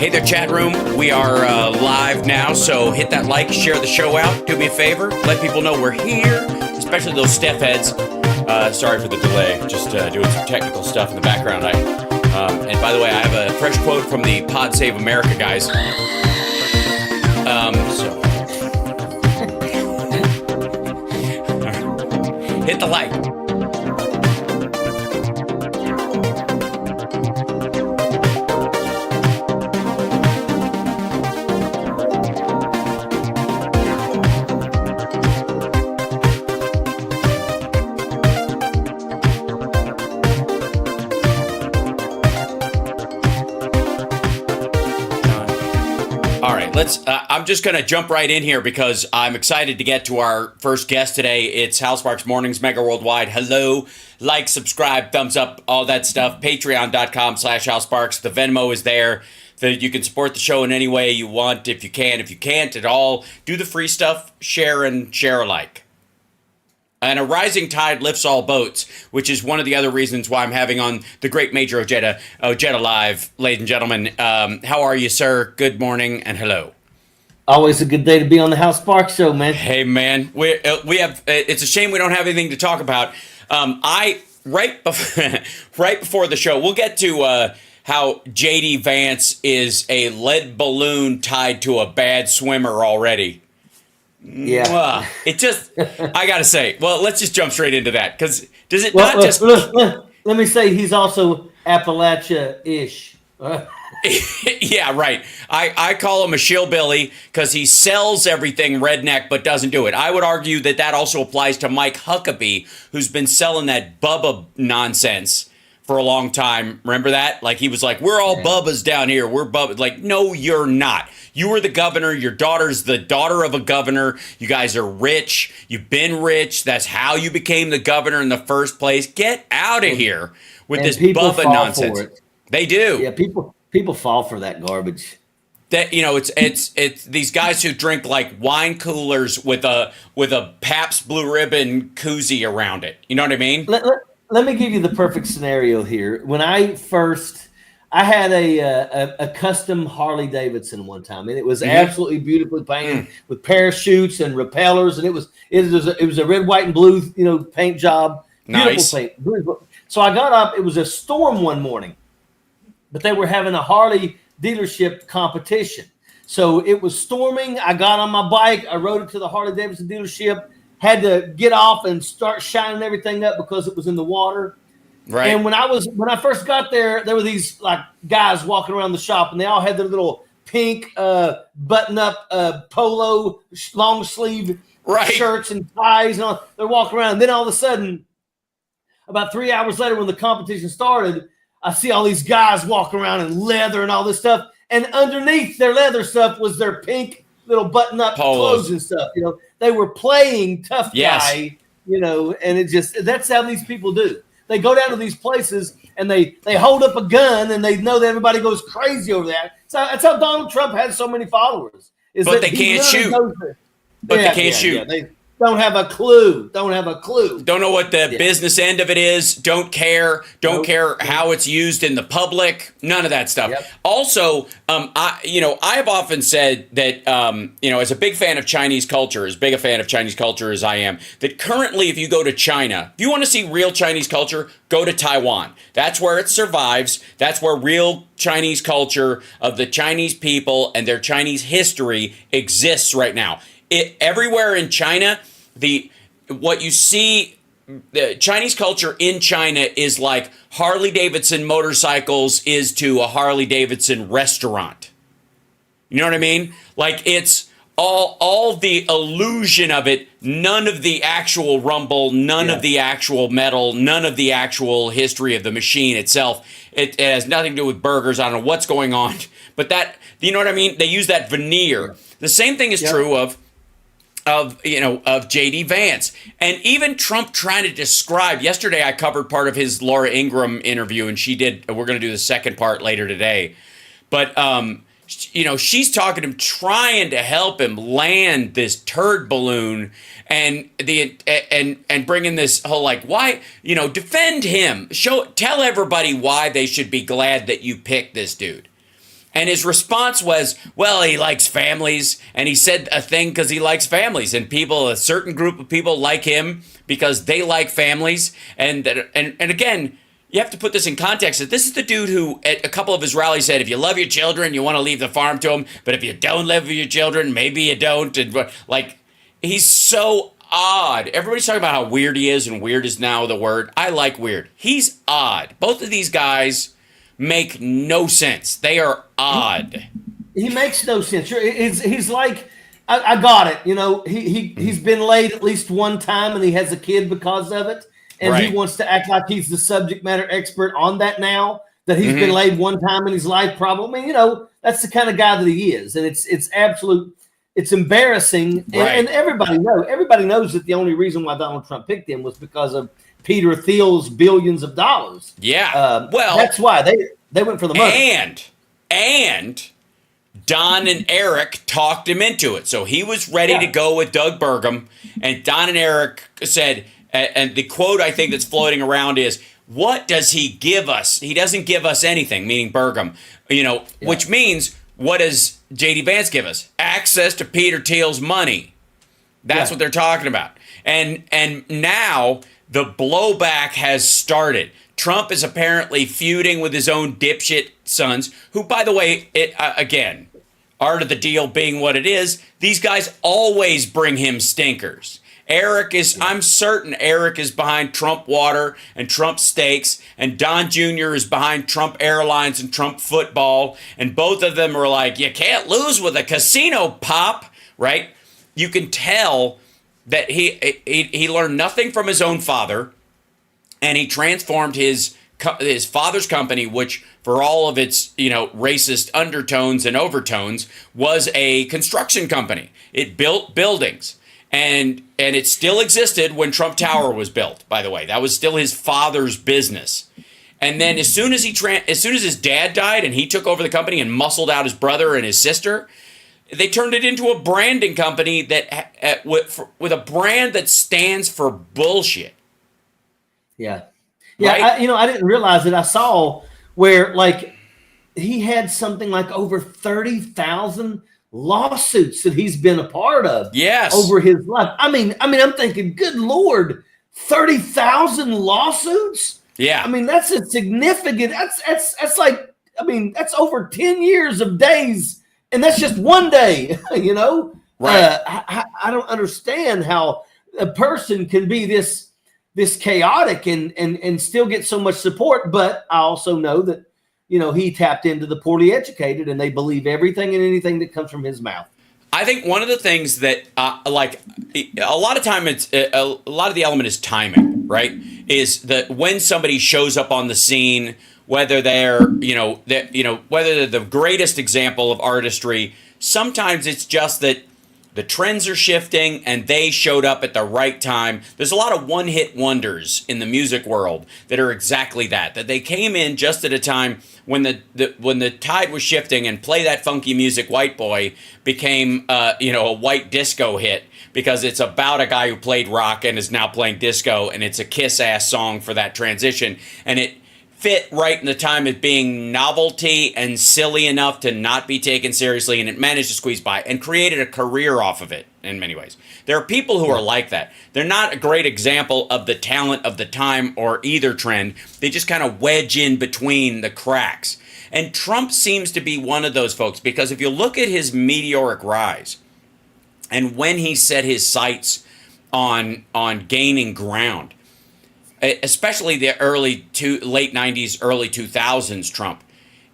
Hey there, chat room. We are live now, so hit that like, share the show out. Do me a favor, let people know we're here, especially those Steph heads. Sorry for the delay, just doing some technical stuff in the background. And by the way, I have a fresh quote from the Pod Save America guys. Hit the like. I'm just going to jump right in here because I'm excited to get to our first guest today. It's HAL Sparks Mornings, Mega Worldwide. Hello, like, subscribe, thumbs up, all that stuff. Patreon.com/HAL Sparks. The Venmo is there. You can support the show in any way you want if you can. If you can't at all, do the free stuff, share and share alike. And a rising tide lifts all boats, which is one of the other reasons why I'm having on the great Major OJEDA Live, ladies and gentlemen. How are you, sir? Good morning and hello. Always a good day to be on the HAL Sparks show, man. Hey, man. We have. It's a shame we don't have anything to talk about. Right before the show, we'll get to how JD Vance is a lead balloon tied to a bad swimmer already. Yeah. It just, I got to say, well, let's just jump straight into that. Because does it let me say he's also Appalachia-ish. Yeah, right. I call him a shillbilly because he sells everything redneck but doesn't do it. I would argue that also applies to Mike Huckabee, who's been selling that Bubba nonsense for a long time. Remember that? Like, he was like, we're all Bubbas down here. We're Bubbas. Like, no, you're not. You were the governor. Your daughter's the daughter of a governor. You guys are rich. You've been rich. That's how you became the governor in the first place. Get out of here with this Bubba nonsense. They do. Yeah, people fall for that garbage. That, it's these guys who drink like wine coolers with a Pabst Blue Ribbon koozie around it. You know what I mean? Let me give you the perfect scenario here. When I had a custom Harley Davidson one time, and it was absolutely beautifully painted with parachutes and repellers, and it was a red, white, and blue paint job. Nice. Beautiful paint. So I got up. It was a storm one morning, but they were having a Harley dealership competition. So it was storming. I got on my bike. I rode it to the Harley Davidson dealership. Had to get off and start shining everything up because it was in the water. Right. And when I first got there were these like guys walking around the shop, and they all had their little pink button-up polo long sleeve shirts and ties, and all. They're walking around. And then all of a sudden, about 3 hours later, when the competition started, I see all these guys walking around in leather and all this stuff, and underneath their leather stuff was their pink little button-up clothes and stuff. They were playing tough guy, and that's how these people do. They go down to these places and they hold up a gun and they know that everybody goes crazy over that. So that's how Donald Trump has so many followers. But they can't shoot. They can't shoot. They don't have a clue. Don't know what the business end of it is. Don't care how it's used in the public. None of that stuff. Yep. Also, I have often said that, as a big fan of Chinese culture, as big a fan of Chinese culture as I am, that currently if you go to China, if you want to see real Chinese culture, go to Taiwan. That's where it survives. That's where real Chinese culture of the Chinese people and their Chinese history exists right now. Everywhere in China, what you see, the Chinese culture in China is like Harley Davidson motorcycles is to a Harley Davidson restaurant. You know what I mean? Like, it's all the illusion of it, none of the actual rumble, none of the actual metal, none of the actual history of the machine itself. It has nothing to do with burgers. I don't know what's going on, but that, you know what I mean? They use that veneer. The same thing is true of JD Vance, and even Trump trying to describe. Yesterday I covered part of his Laura Ingraham interview, and we're going to do the second part later today, but she's talking to him, trying to help him land this turd balloon, and bringing this whole like, why, defend him, tell everybody why they should be glad that you picked this dude. And his response was, well, he likes families. And he said a thing because he likes families. And a certain group of people like him because they like families. And again, you have to put this in context. That this is the dude who, at a couple of his rallies, said, if you love your children, you want to leave the farm to them. But if you don't love your children, maybe you don't. And he's so odd. Everybody's talking about how weird he is, and weird is now the word. I like weird. He's odd. Both of these guys make no sense. They are odd. He makes no sense. He's like, I got it. He's been laid at least one time, and he has a kid because of it. And He wants to act like he's the subject matter expert on that now, that he's been laid one time in his life probably. That's the kind of guy that he is. And it's embarrassing. And everybody knows that the only reason why Donald Trump picked him was because of Peter Thiel's billions of dollars. Yeah. That's why they went for the money. And Don and Eric talked him into it. So he was ready to go with Doug Burgum. And Don and Eric said, and the quote I think that's floating around is, what does he give us? He doesn't give us anything, meaning Burgum, which means, what does J.D. Vance give us? Access to Peter Thiel's money. That's what they're talking about. And now the blowback has started. Trump is apparently feuding with his own dipshit sons, who, by the way, again, art of the deal being what it is, these guys always bring him stinkers. I'm certain Eric is behind Trump Water and Trump Steaks, and Don Jr. is behind Trump Airlines and Trump Football, and both of them are like, you can't lose with a casino, Pop, right? You can tell that he learned nothing from his own father, and he transformed his father's company, which for all of its racist undertones and overtones was a construction company. It built buildings. And it still existed when Trump Tower was built, by the way. That was still his father's business. And then as soon as his dad died and he took over the company and muscled out his brother and his sister, they turned it into a branding company that with a brand that stands for bullshit. Yeah. Right? I didn't realize it. I saw where he had something like over 30,000 lawsuits that he's been a part of over his life. I mean, I'm thinking, good Lord, 30,000 lawsuits? Yeah. That's a significant, that's over 10 years of days, and that's just one day, Right. I don't understand how a person can be this chaotic and still get so much support, but I also know that he tapped into the poorly educated, and they believe everything and anything that comes from his mouth. I think one of the things that, a lot of time, a lot of the element is timing, right? Is that when somebody shows up on the scene, whether they're, whether they're the greatest example of artistry, sometimes it's just that the trends are shifting and they showed up at the right time. There's a lot of one-hit wonders in the music world that are exactly that they came in just at a time when the tide was shifting, and Play That Funky Music, White Boy became a white disco hit because it's about a guy who played rock and is now playing disco, and it's a kiss-ass song for that transition, and it fit right in the time of being novelty and silly enough to not be taken seriously, and it managed to squeeze by and created a career off of it in many ways. There are people who are like that. They're not a great example of the talent of the time or either trend. They just kind of wedge in between the cracks. And Trump seems to be one of those folks, because if you look at his meteoric rise and when he set his sights on gaining ground, especially the late 90s, early 2000s Trump,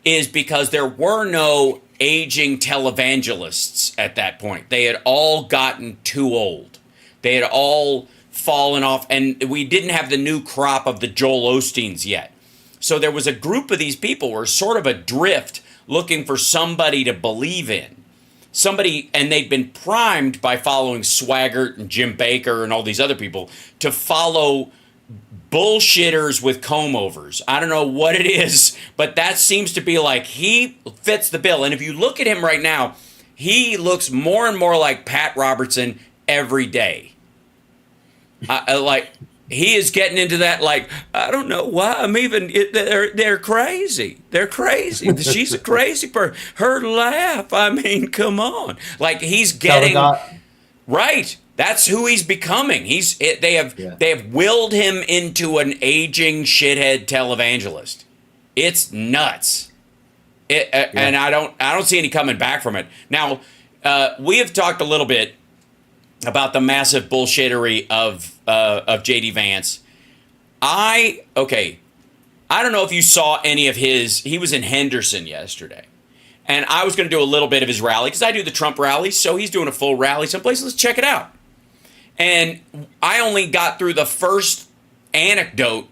is because there were no aging televangelists at that point. They had all gotten too old. They had all fallen off, and we didn't have the new crop of the Joel Osteens yet. So there was a group of these people who were sort of adrift, looking for somebody to believe in. And they'd been primed by following Swaggart and Jim Baker and all these other people to follow bullshitters with comb-overs. I don't know what it is, but that seems to be like he fits the bill. And if you look at him right now, he looks more and more like Pat Robertson every day. he is getting into that, like, I don't know why I'm even, they're crazy. They're crazy. She's a crazy person. Her laugh, I mean, come on. Like, he's getting, right. That's who he's becoming. They have willed him into an aging shithead televangelist. It's nuts. And I don't see any coming back from it. Now, we have talked a little bit about the massive bullshittery of JD Vance. I don't know if you saw any of his. He was in Henderson yesterday, and I was going to do a little bit of his rally because I do the Trump rally, so he's doing a full rally someplace. Let's check it out. And I only got through the first anecdote,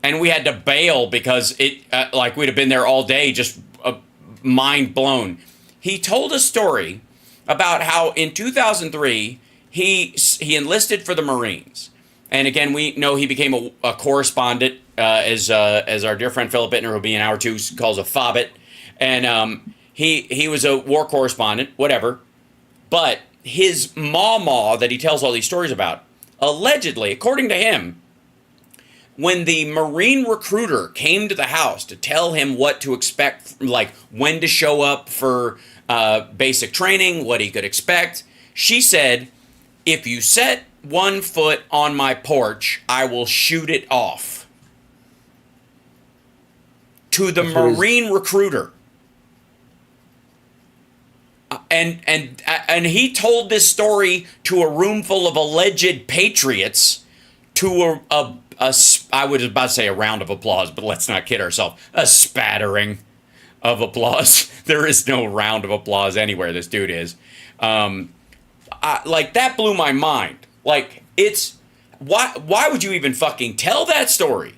and we had to bail because it like we'd have been there all day, just mind blown. He told a story about how in 2003 he enlisted for the Marines, and again we know he became a correspondent as our dear friend Philip Ittner, who'll be in hour 2, calls a fobbit, and he was a war correspondent, whatever. But his mama that he tells all these stories about, allegedly, according to him, when the Marine recruiter came to the house to tell him what to expect, like when to show up for basic training, what he could expect, she said, "If you set one foot on my porch, I will shoot it off." To the Marine recruiter. And he told this story to a room full of alleged patriots, to I was about to say a round of applause, but let's not kid ourselves. A spattering of applause. There is no round of applause anywhere this dude is. Like, that blew my mind. Like, it's, why would you even fucking tell that story?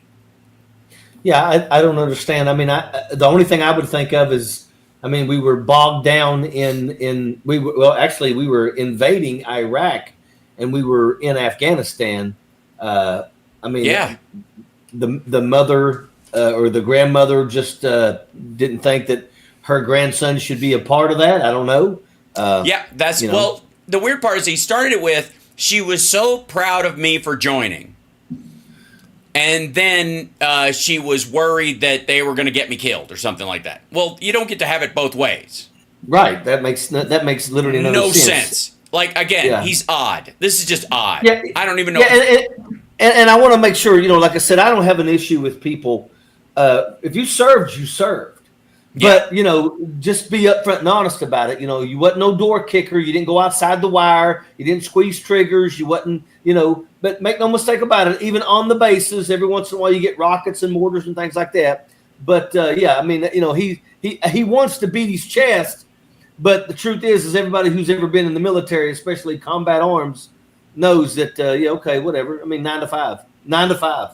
Yeah, I don't understand. I mean, the only thing I would think of is, I mean, we were bogged down we were invading Iraq, and we were in Afghanistan. I mean, yeah, the mother or the grandmother just didn't think that her grandson should be a part of that. I don't know. Yeah, that's, well, the weird part is he started it with, she was so proud of me for joining. And then she was worried that they were going to get me killed or something like that. Well, you don't get to have it both ways. Right. That makes literally no sense. Like, again, he's odd. This is just odd. Yeah, I don't even know. Yeah, and I want to make sure, like I said, I don't have an issue with people. If you served, you served. But, just be upfront and honest about it. You wasn't no door kicker. You didn't go outside the wire. You didn't squeeze triggers. You wasn't, but make no mistake about it. Even on the bases, every once in a while you get rockets and mortars and things like that. But, I mean, he wants to beat his chest. But the truth is everybody who's ever been in the military, especially combat arms, knows that, okay, whatever. I mean, 9 to 5. 9 to 5.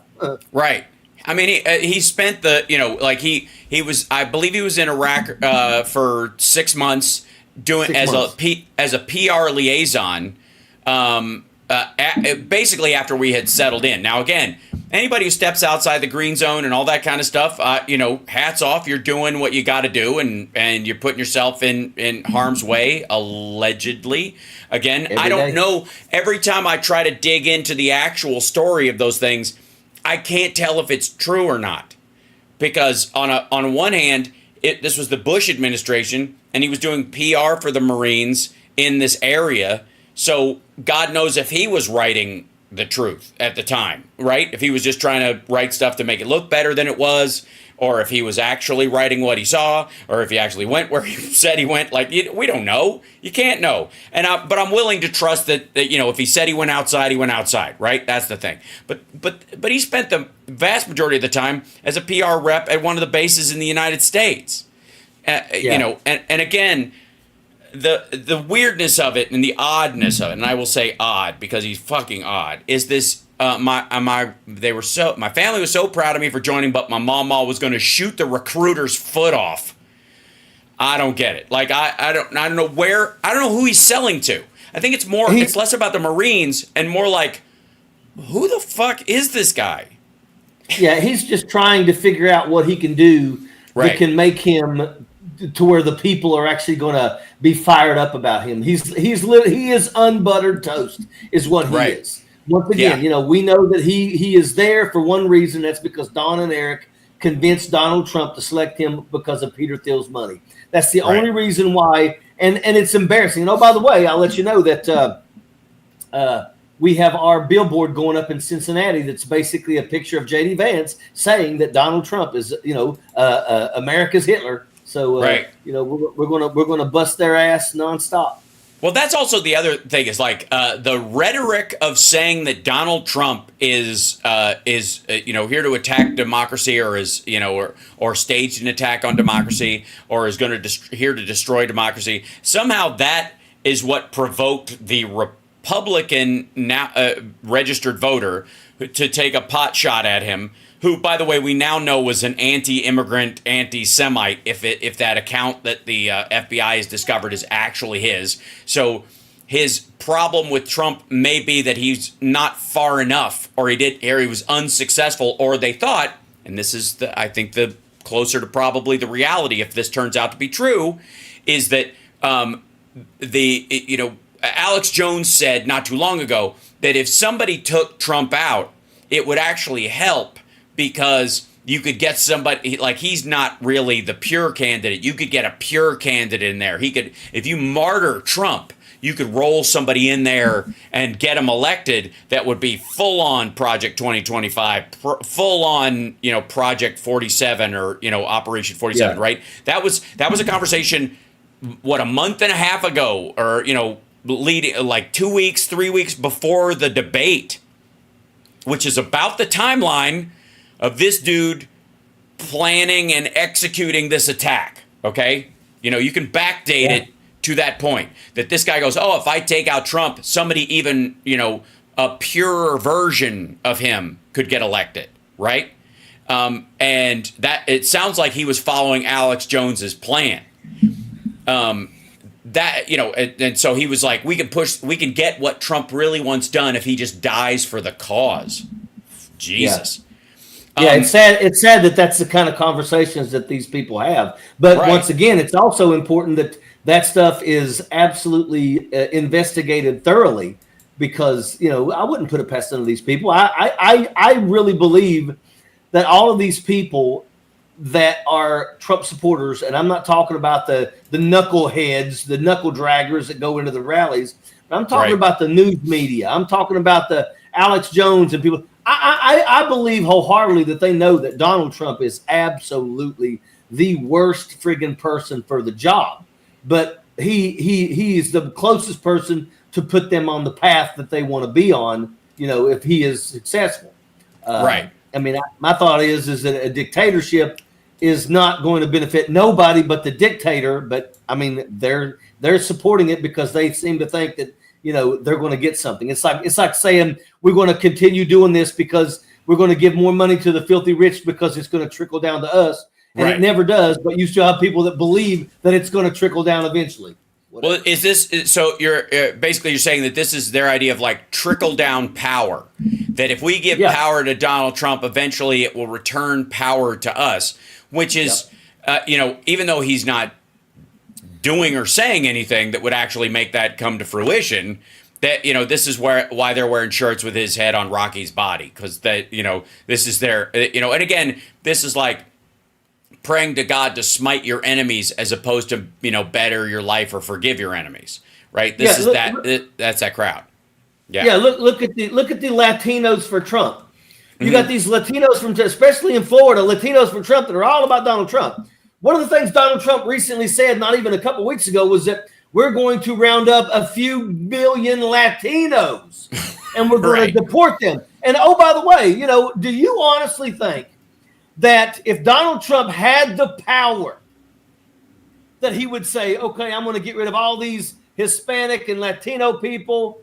Right. I mean, he spent like he was, I believe he was in Iraq for 6 months as a PR liaison, basically after we had settled in. Now, again, anybody who steps outside the green zone and all that kind of stuff, hats off. You're doing what you got to do, and you're putting yourself in harm's way, allegedly. Again, I don't know. Every time I try to dig into the actual story of those things, I can't tell if it's true or not, because on one hand, this was the Bush administration, and he was doing PR for the Marines in this area. So God knows if he was writing the truth at the time, right? If he was just trying to write stuff to make it look better than it was, or if he was actually writing what he saw, or if he actually went where he said he went. Like, we don't know. You can't know. But I'm willing to trust that if he said he went outside, right? That's the thing. But he spent the vast majority of the time as a PR rep at one of the bases in the United States. And again, the weirdness of it and the oddness of it, and I will say odd because he's fucking odd, is this. My family was so proud of me for joining, but my mama was going to shoot the recruiter's foot off. I don't get it. Like, I don't know who he's selling to. I think it's less about the Marines and more like, who the fuck is this guy? Yeah, he's just trying to figure out what he can do that can make him to where the people are actually going to be fired up about him. He is unbuttered toast, is what he is. Once again, we know that he is there for one reason. That's because Don and Eric convinced Donald Trump to select him because of Peter Thiel's money. That's the only reason why. And it's embarrassing. By the way, I'll let you know that we have our billboard going up in Cincinnati that's basically a picture of J.D. Vance saying that Donald Trump is, America's Hitler. So, we're gonna bust their ass nonstop. Well, that's also the other thing is like the rhetoric of saying that Donald Trump is here to attack democracy or is or staged an attack on democracy or is going to here to destroy democracy. Somehow that is what provoked the Republican registered voter to take a pot shot at him. Who, by the way, we now know was an anti-immigrant, anti-Semite, if that account that the FBI has discovered is actually his. So his problem with Trump may be that he's not far enough, or he was unsuccessful, or they thought, and this is I think the closer to probably the reality if this turns out to be true, is that Alex Jones said not too long ago that if somebody took Trump out, it would actually help. Because you could get somebody, like he's not really the pure candidate. You could get a pure candidate in there. If you martyr Trump, you could roll somebody in there and get him elected that would be full on Project 2025, full on, Project 47 or, Operation 47, right? That was a conversation, a month and a half ago or, leading like 2 weeks, 3 weeks before the debate, which is about the timeline of this dude planning and executing this attack, okay? You can backdate it to that point, that this guy goes, if I take out Trump, somebody even, a purer version of him could get elected, right? And that it sounds like he was following Alex Jones's plan. And so he was like, we can get what Trump really wants done if he just dies for the cause. Jesus. Yeah, it's sad that that's the kind of conversations that these people have. But once again, it's also important that stuff is absolutely investigated thoroughly, because I wouldn't put it past none of these people. I really believe that all of these people that are Trump supporters, and I'm not talking about the knuckleheads, the knuckle draggers that go into the rallies, but I'm talking about the news media. I'm talking about the Alex Jones and people. I believe wholeheartedly that they know that Donald Trump is absolutely the worst friggin' person for the job, but he is the closest person to put them on the path that they want to be on. If he is successful, I mean, my thought is that a dictatorship is not going to benefit nobody but the dictator. But I mean, they're supporting it because they seem to think that they're going to get something. It's like saying we're going to continue doing this because we're going to give more money to the filthy rich because it's going to trickle down to us, and it never does. But you still have people that believe that it's going to trickle down eventually. Whatever. Well, is this so? You're saying that this is their idea of like trickle down power. That if we give power to Donald Trump, eventually it will return power to us. Which is, even though he's not doing or saying anything that would actually make that come to fruition, that this is why they're wearing shirts with his head on Rocky's body, because this is their and again, this is like praying to God to smite your enemies as opposed to better your life or forgive your enemies, right? That's that crowd. Look at the Latinos for Trump. You got these Latinos especially in Florida, Latinos for Trump that are all about Donald Trump. One of the things Donald Trump recently said, not even a couple weeks ago, was that we're going to round up a few billion Latinos and we're going to deport them. And by the way, do you honestly think that if Donald Trump had the power, that he would say, okay, I'm going to get rid of all these Hispanic and Latino people,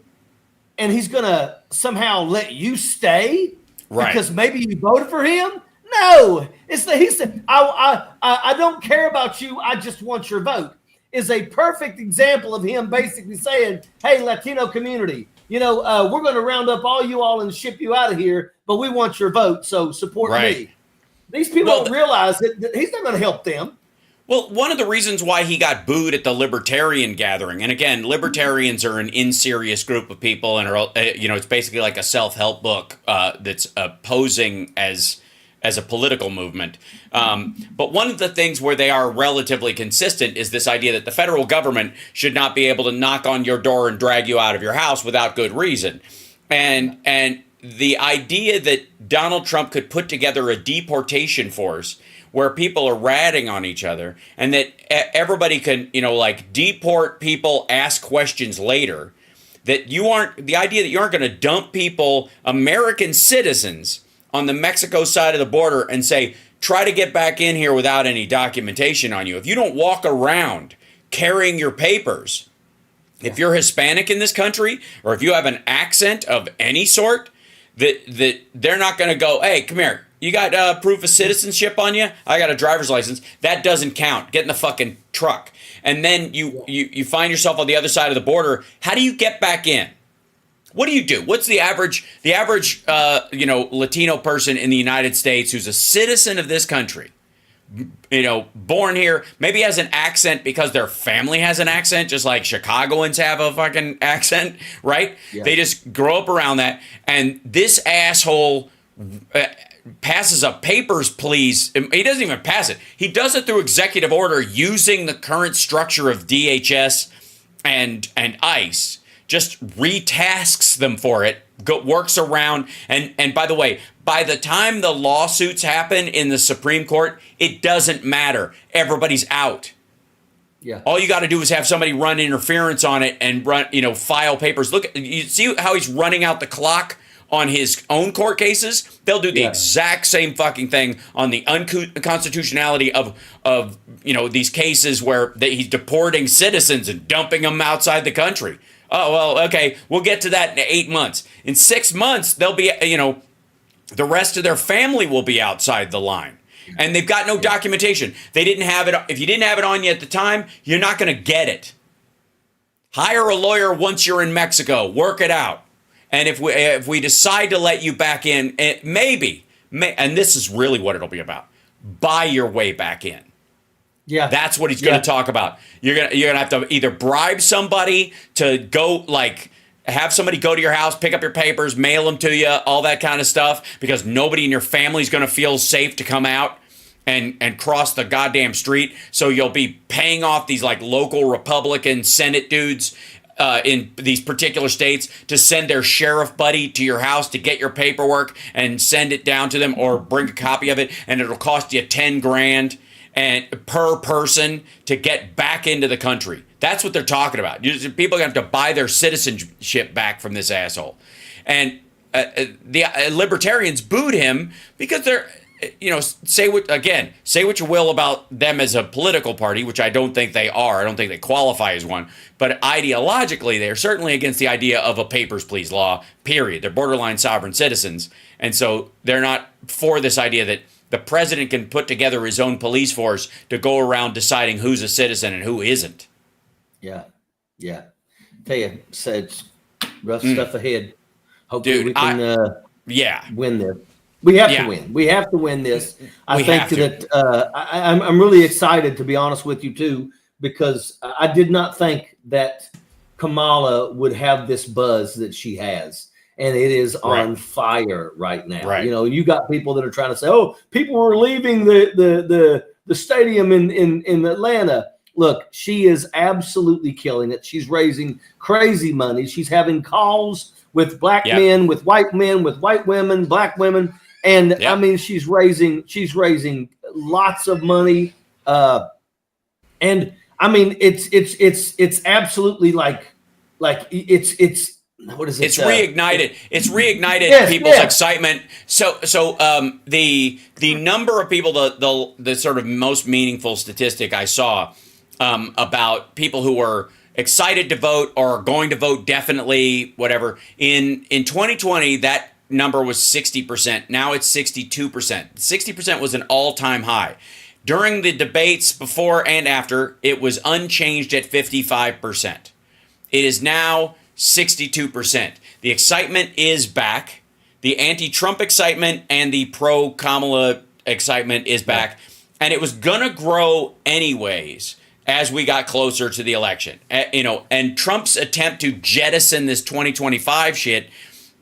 and he's going to somehow let you stay because maybe you voted for him? No, he said, I don't care about you. I just want your vote. Is a perfect example of him basically saying, hey, Latino community, we're going to round up all and ship you out of here, but we want your vote. So support me. These people don't realize that he's not going to help them. Well, one of the reasons why he got booed at the libertarian gathering, and again, libertarians are an inserious group of people, and are it's basically like a self-help book that's posing as a political movement. But one of the things where they are relatively consistent is this idea that the federal government should not be able to knock on your door and drag you out of your house without good reason, and the idea that Donald Trump could put together a deportation force where people are ratting on each other, and that everybody can, deport people, ask questions later, that the idea that you aren't going to dump people, American citizens, on the Mexico side of the border and say, try to get back in here without any documentation on you. If you don't walk around carrying your papers, if you're Hispanic in this country, or if you have an accent of any sort, that they're not going to go, hey, come here. You got proof of citizenship on you? I got a driver's license. That doesn't count. Get in the fucking truck. And then you find yourself on the other side of the border. How do you get back in? What do you do? What's the average Latino person in the United States who's a citizen of this country, born here, maybe has an accent because their family has an accent, just like Chicagoans have a fucking accent, right? Yeah. They just grow up around that. And this asshole passes a papers, please. He doesn't even pass it. He does it through executive order using the current structure of DHS and ICE. Just retasks them for it, works around. And by the way, by the time the lawsuits happen in the Supreme Court, it doesn't matter. Everybody's out. Yeah. All you got to do is have somebody run interference on it and file papers. Look, you see how he's running out the clock on his own court cases? They'll do the exact same fucking thing on the unconstitutionality of these cases where he's deporting citizens and dumping them outside the country. Oh, well, okay, we'll get to that in 8 months. In 6 months, they'll be, the rest of their family will be outside the line. And they've got no documentation. They didn't have it. If you didn't have it on you at the time, you're not going to get it. Hire a lawyer once you're in Mexico. Work it out. And if we decide to let you back in, and this is really what it'll be about, buy your way back in. Yeah, that's what he's going to talk about. You're gonna have to either bribe somebody to go, have somebody go to your house, pick up your papers, mail them to you, all that kind of stuff, because nobody in your family is going to feel safe to come out and cross the goddamn street. So you'll be paying off these local Republican Senate dudes in these particular states to send their sheriff buddy to your house to get your paperwork and send it down to them, or bring a copy of it, and it'll cost you $10,000 and per person to get back into the country. That's what they're talking about. People are going to have to buy their citizenship back from this asshole. And the libertarians booed him because they're, say what you will about them as a political party, which I don't think they are. I don't think they qualify as one. But ideologically, they're certainly against the idea of a papers, please law, period. They're borderline sovereign citizens. And so they're not for this idea that the president can put together his own police force to go around deciding who's a citizen and who isn't. Yeah. Tell you, said rough stuff ahead. Hopefully we can win this. We have to win. We have to win this. I think that I'm really excited, to be honest with you, too, because I did not think that Kamala would have this buzz that she has. And it is on fire right now. Right. You got people that are trying to say, "Oh, people were leaving the stadium in Atlanta." Look, she is absolutely killing it. She's raising crazy money. She's having calls with black men, with white women, black women, and I mean, she's raising lots of money. And I mean, it's absolutely it's. What is it? It's reignited. It's reignited people's excitement. So the number of people, the sort of most meaningful statistic I saw about people who were excited to vote or going to vote definitely, whatever, in 2020, that number was 60%. Now it's 62%. 60% was an all-time high. During the debates before and after, it was unchanged at 55%. It is now 62%. The excitement is back. The anti-Trump excitement and the pro-Kamala excitement is back. and it was gonna grow anyways as we got closer to the election. And Trump's attempt to jettison this 2025 shit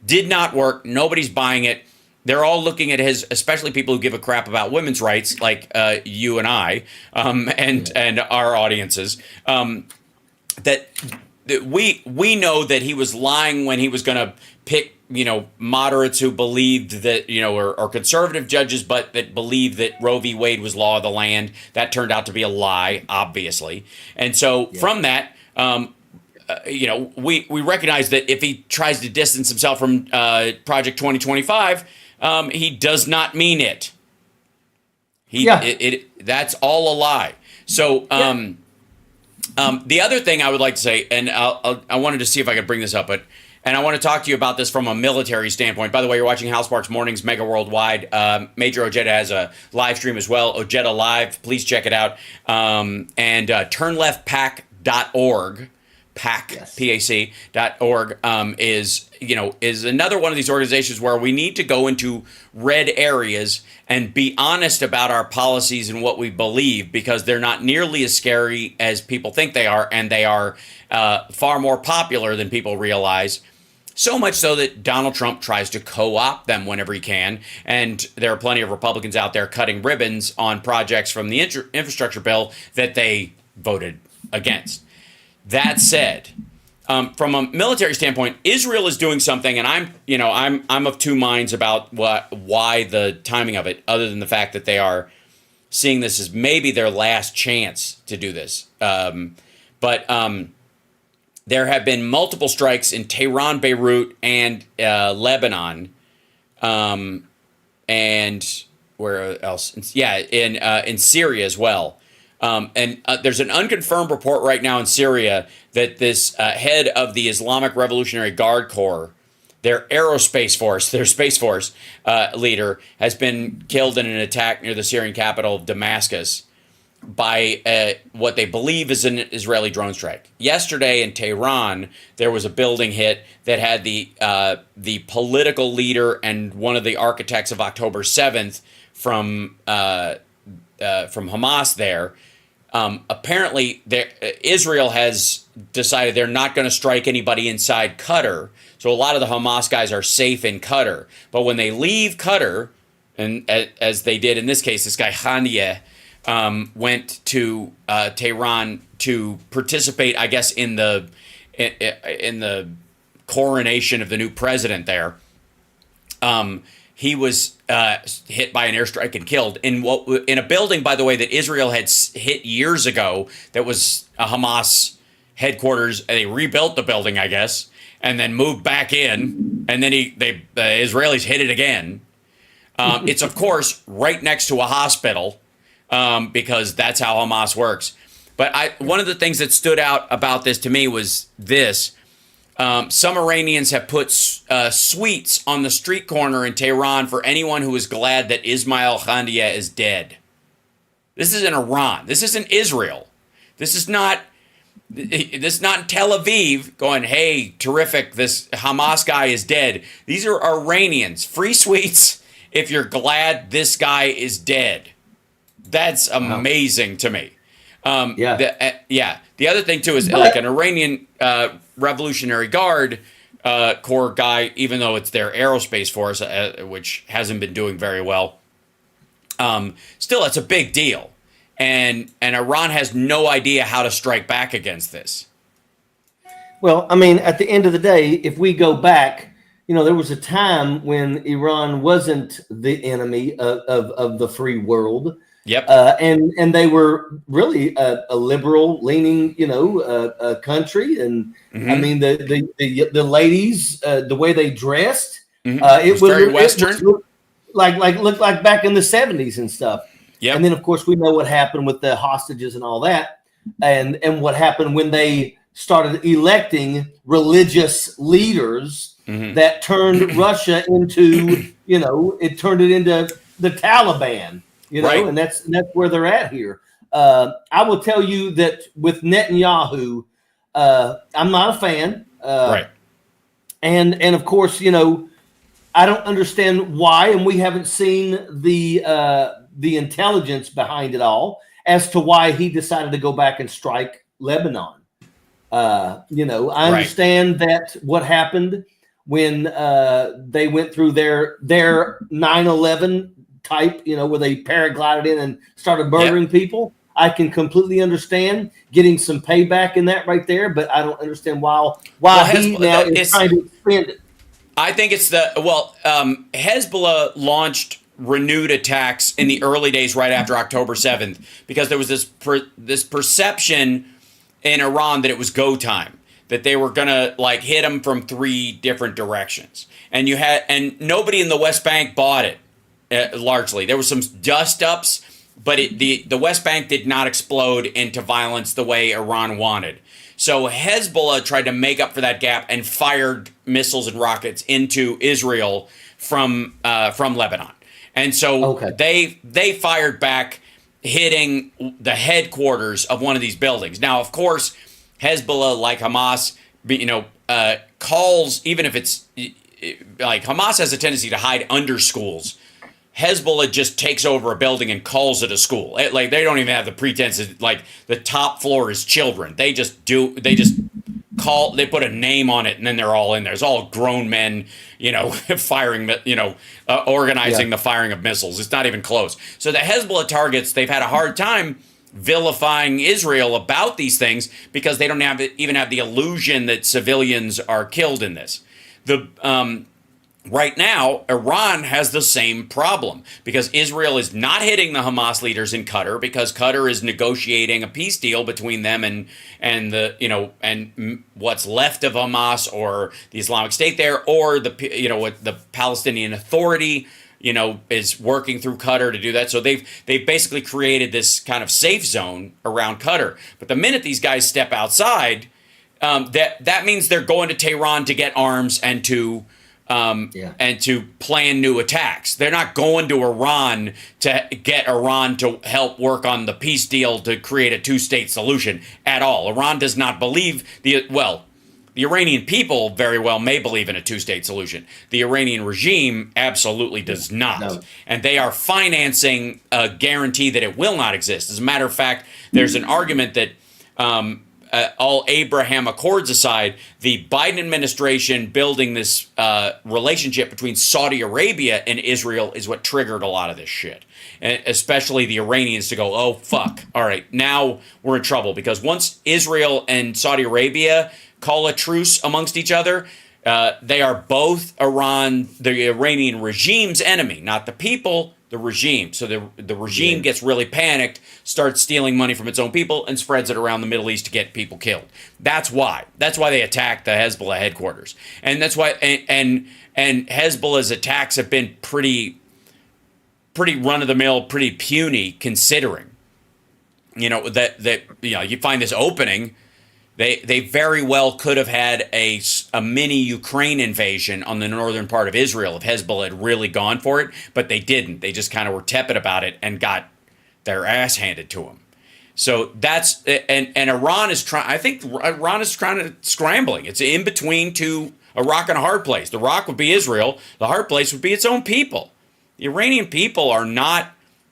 did not work. Nobody's buying it. They're all looking at his, especially people who give a crap about women's rights, like you and I, and our audiences. That we know that he was lying when he was going to pick, moderates who believed that, or conservative judges, but that believed that Roe v. Wade was law of the land. That turned out to be a lie, obviously. And so from that, we recognize that if he tries to distance himself from Project 2025, he does not mean it. That's all a lie. So the other thing I would like to say, and I wanted to see if I could bring this up, and I want to talk to you about this from a military standpoint. By the way, you're watching HAL Sparks Mornings, Mega Worldwide. Major OJEDA has a live stream as well, OJEDA Live. Please check it out. And turnleftpac.org. PAC, yes. PAC.org is another one of these organizations where we need to go into red areas and be honest about our policies and what we believe, because they're not nearly as scary as people think they are, and they are far more popular than people realize. So much so that Donald Trump tries to co-opt them whenever he can, and there are plenty of Republicans out there cutting ribbons on projects from the infrastructure bill that they voted against. That said, from a military standpoint, Israel is doing something, and I'm of two minds about why the timing of it, other than the fact that they are seeing this as maybe their last chance to do this. But there have been multiple strikes in Tehran, Beirut, and Lebanon, and where else? In Syria as well. And there's an unconfirmed report right now in Syria that this head of the Islamic Revolutionary Guard Corps, their aerospace force, their space force leader, has been killed in an attack near the Syrian capital of Damascus by what they believe is an Israeli drone strike. Yesterday in Tehran, there was a building hit that had the political leader and one of the architects of October 7th from Hamas there. Apparently, Israel has decided they're not going to strike anybody inside Qatar. So a lot of the Hamas guys are safe in Qatar. But when they leave Qatar, and as they did in this case, this guy Haniyeh went to Tehran to participate, I guess, in the coronation of the new president there. He was hit by an airstrike and killed in a building, by the way, that Israel had hit years ago. That was a Hamas headquarters. They rebuilt the building, I guess, and then moved back in. And then the Israelis hit it again. It's of course right next to a hospital, because that's how Hamas works. But one of the things that stood out about this to me was this. Some Iranians have put sweets on the street corner in Tehran for anyone who is glad that Ismail Haniyeh is dead. This is in Iran. This isn't Israel. This is not Tel Aviv going, hey, terrific, this Hamas guy is dead. These are Iranians. Free sweets if you're glad this guy is dead. That's amazing to me. The other thing, too, is like an Iranian Revolutionary Guard Corps guy, even though it's their aerospace force, which hasn't been doing very well, still, it's a big deal. And Iran has no idea how to strike back against this. Well, I mean, at the end of the day, if we go back, there was a time when Iran wasn't the enemy of the free world. Yep. And they were really a liberal leaning, country. And I mean, the ladies, the way they dressed, it was very Western. Looked like back in the 70s and stuff. Yep. And then, of course, we know what happened with the hostages and all that. And what happened when they started electing religious leaders that turned Russia into, it turned it into the Taliban. Right. And that's where they're at here. I will tell you that with Netanyahu, I'm not a fan. Right. And of course, I don't understand why, and we haven't seen the intelligence behind it all as to why he decided to go back and strike Lebanon. You know, I understand that what happened when they went through their 9/11 type, you know, where they paraglided in and started murdering people. I can completely understand getting some payback in that right there, but I don't understand why he now is trying to expand it. I think it's Hezbollah launched renewed attacks in the early days right after October 7th because there was this perception in Iran that it was go time, that they were gonna like hit them from 3 different directions, and nobody in the West Bank bought it. Largely, there was some dust ups, but the West Bank did not explode into violence the way Iran wanted. So Hezbollah tried to make up for that gap and fired missiles and rockets into Israel from Lebanon, and so they fired back, hitting the headquarters of one of these buildings. Now, of course, Hezbollah, like Hamas, calls, even if it's like Hamas has a tendency to hide under schools. Hezbollah just takes over a building and calls it a school. Like they don't even have the pretense of, like, the top floor is children. They just put a name on it and then they're all in there. It's all grown men, you know, firing, you know, organizing the firing of missiles. It's not even close. So the Hezbollah targets, they've had a hard time vilifying Israel about these things because they don't even have the illusion that civilians are killed in this. Right now, Iran has the same problem because Israel is not hitting the Hamas leaders in Qatar because Qatar is negotiating a peace deal between them and the, you know, and what's left of Hamas or the Islamic State there, or the Palestinian Authority, you know, is working through Qatar to do that. So they've basically created this kind of safe zone around Qatar. But the minute these guys step outside, that means they're going to Tehran to get arms and to plan new attacks. They're not going to Iran to get Iran to help work on the peace deal to create a 2-state solution at all. Iran does not believe the Iranian people very well may believe in a 2-state solution. The Iranian regime absolutely does not. No. And they are financing a guarantee that it will not exist. As a matter of fact, there's an argument that all Abraham Accords aside, the Biden administration building this relationship between Saudi Arabia and Israel is what triggered a lot of this shit. And especially the Iranians to go, oh, fuck. All right, now we're in trouble. Because once Israel and Saudi Arabia call a truce amongst each other, they are both the Iranian regime's enemy, not the people, the regime. So the regime gets really panicked, starts stealing money from its own people, and spreads it around the Middle East to get people killed. That's why. That's why they attacked the Hezbollah headquarters, and that's why. And Hezbollah's attacks have been pretty run of the mill, pretty puny, considering, you know, that you know, you find this opening. They very well could have had a mini Ukraine invasion on the northern part of Israel if Hezbollah had really gone for it, but they didn't. They just kind of were tepid about it and got their ass handed to them. So that's and Iran is trying. I think Iran is trying to scrambling. It's in between a rock and a hard place. The rock would be Israel. The hard place would be its own people. The Iranian people are not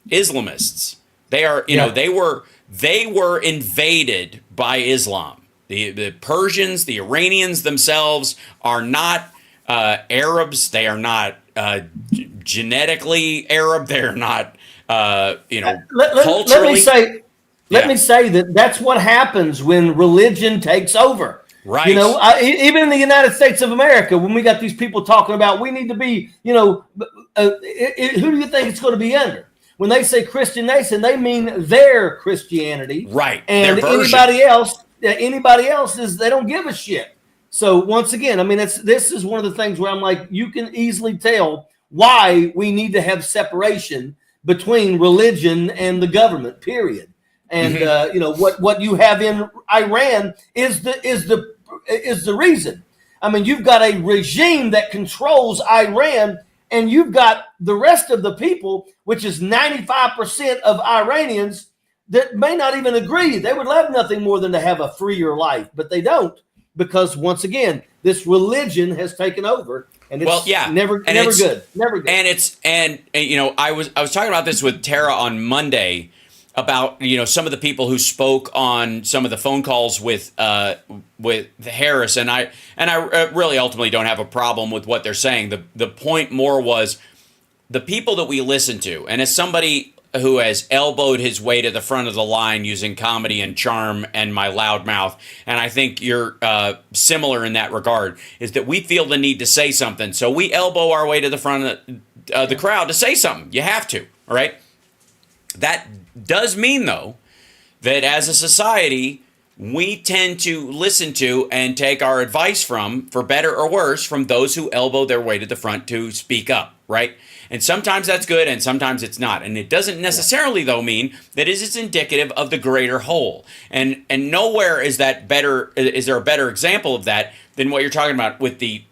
Islamists. They are, you know, they were invaded by Islam. The Persians, the Iranians themselves are not Arabs. They are not genetically Arab. They're not, culturally. Let me say that that's what happens when religion takes over. Right. You know, even in the United States of America, when we got these people talking about we need to be, you know, who do you think it's going to be under? When they say Christian nation, they mean their Christianity. Right. And anybody else is, they don't give a shit. So once again, I mean, this is one of the things where I'm like, you can easily tell why we need to have separation between religion and the government, period. And you know, what you have in Iran is the reason. I mean, you've got a regime that controls Iran, and you've got the rest of the people, which is 95% of Iranians, that may not even agree. They would love nothing more than to have a freer life, but they don't. because once again, this religion has taken over, and it's never good. And you know, I was talking about this with Tara on Monday about, you know, some of the people who spoke on some of the phone calls with Harris, and I really ultimately don't have a problem with what they're saying. The point more was the people that we listen to, and as somebody who has elbowed his way to the front of the line using comedy and charm and my loud mouth, and I think you're similar in that regard, is that we feel the need to say something, so we elbow our way to the front of the crowd to say something. You have to, all right? That does mean, though, that as a society, we tend to listen to and take our advice from, for better or worse, from those who elbow their way to the front to speak up, right? And sometimes that's good and sometimes it's not. And it doesn't necessarily, though, mean that it's indicative of the greater whole. And nowhere is that better. Is there a better example of that than what you're talking about with the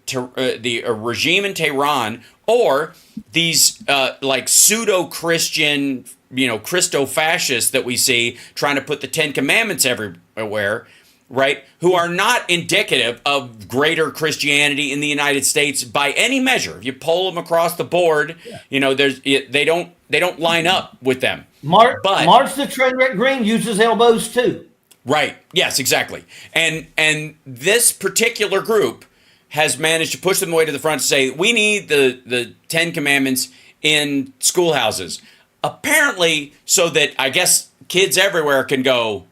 regime in Tehran, or these like pseudo-Christian, you know, Christo-fascists that we see trying to put the Ten Commandments everywhere, right? Who are not indicative of greater Christianity in the United States by any measure. If you poll them across the board, you know, they don't line up with them. March the Trent Green uses elbows too. Right. Yes, exactly. And this particular group has managed to push them away to the front to say, we need the Ten Commandments in schoolhouses. Apparently, so that, I guess, kids everywhere can go,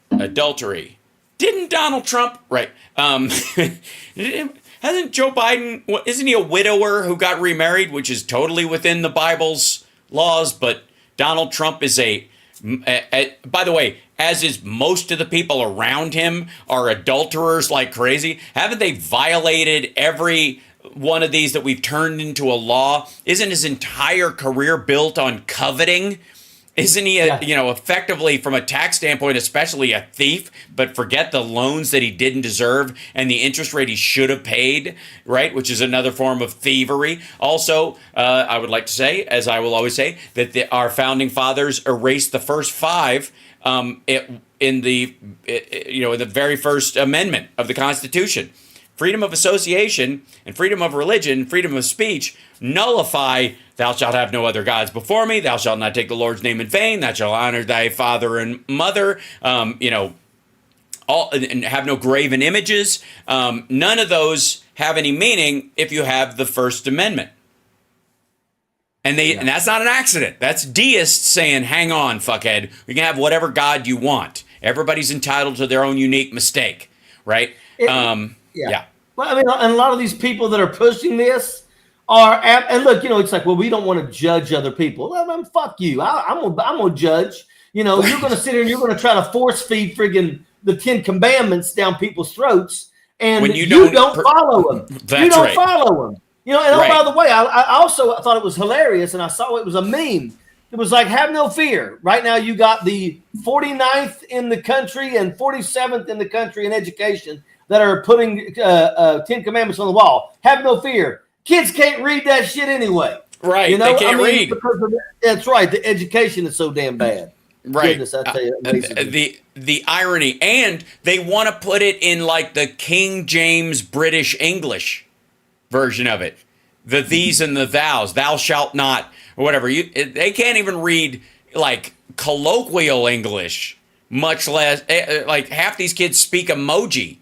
adultery. Didn't Donald Trump, right? Hasn't Joe Biden, isn't he a widower who got remarried, which is totally within the Bible's laws? But Donald Trump is by the way, as is most of the people around him, are adulterers like crazy. Haven't they violated every one of these that we've turned into a law? Isn't his entire career built on coveting? Isn't he, you know, effectively from a tax standpoint, especially a thief, but forget the loans that he didn't deserve and the interest rate he should have paid, right? Which is another form of thievery. Also, I would like to say, as I will always say, that our founding fathers erased the first five in the very first amendment of the Constitution. Freedom of association and freedom of religion, freedom of speech nullify thou shalt have no other gods before me, thou shalt not take the Lord's name in vain, thou shalt honor thy father and mother, and have no graven images. None of those have any meaning if you have the First Amendment. And that's not an accident. That's deists saying, hang on, fuckhead, you can have whatever God you want. Everybody's entitled to their own unique mistake, right? Yeah. Well, I mean, and a lot of these people that are pushing this and look, you know, it's like, well, we don't want to judge other people. Well, fuck you. I'm gonna judge. You know, you're gonna sit here and you're gonna try to force feed friggin' the Ten Commandments down people's throats, and when you don't follow them. You don't follow them. You know, and by the way, I also thought it was hilarious, and I saw it was a meme. It was like, have no fear. Right now, you got the 49th in the country and 47th in the country in education that are putting Ten Commandments on the wall. Have no fear. Kids can't read that shit anyway. Right. You know? They can't read. That's right. The education is so damn bad. Right. Goodness, I tell you, the irony. And they want to put it in like the King James British English version of it. The these and the thous. Thou shalt not, or whatever. They can't even read like colloquial English, much less like half these kids speak emoji.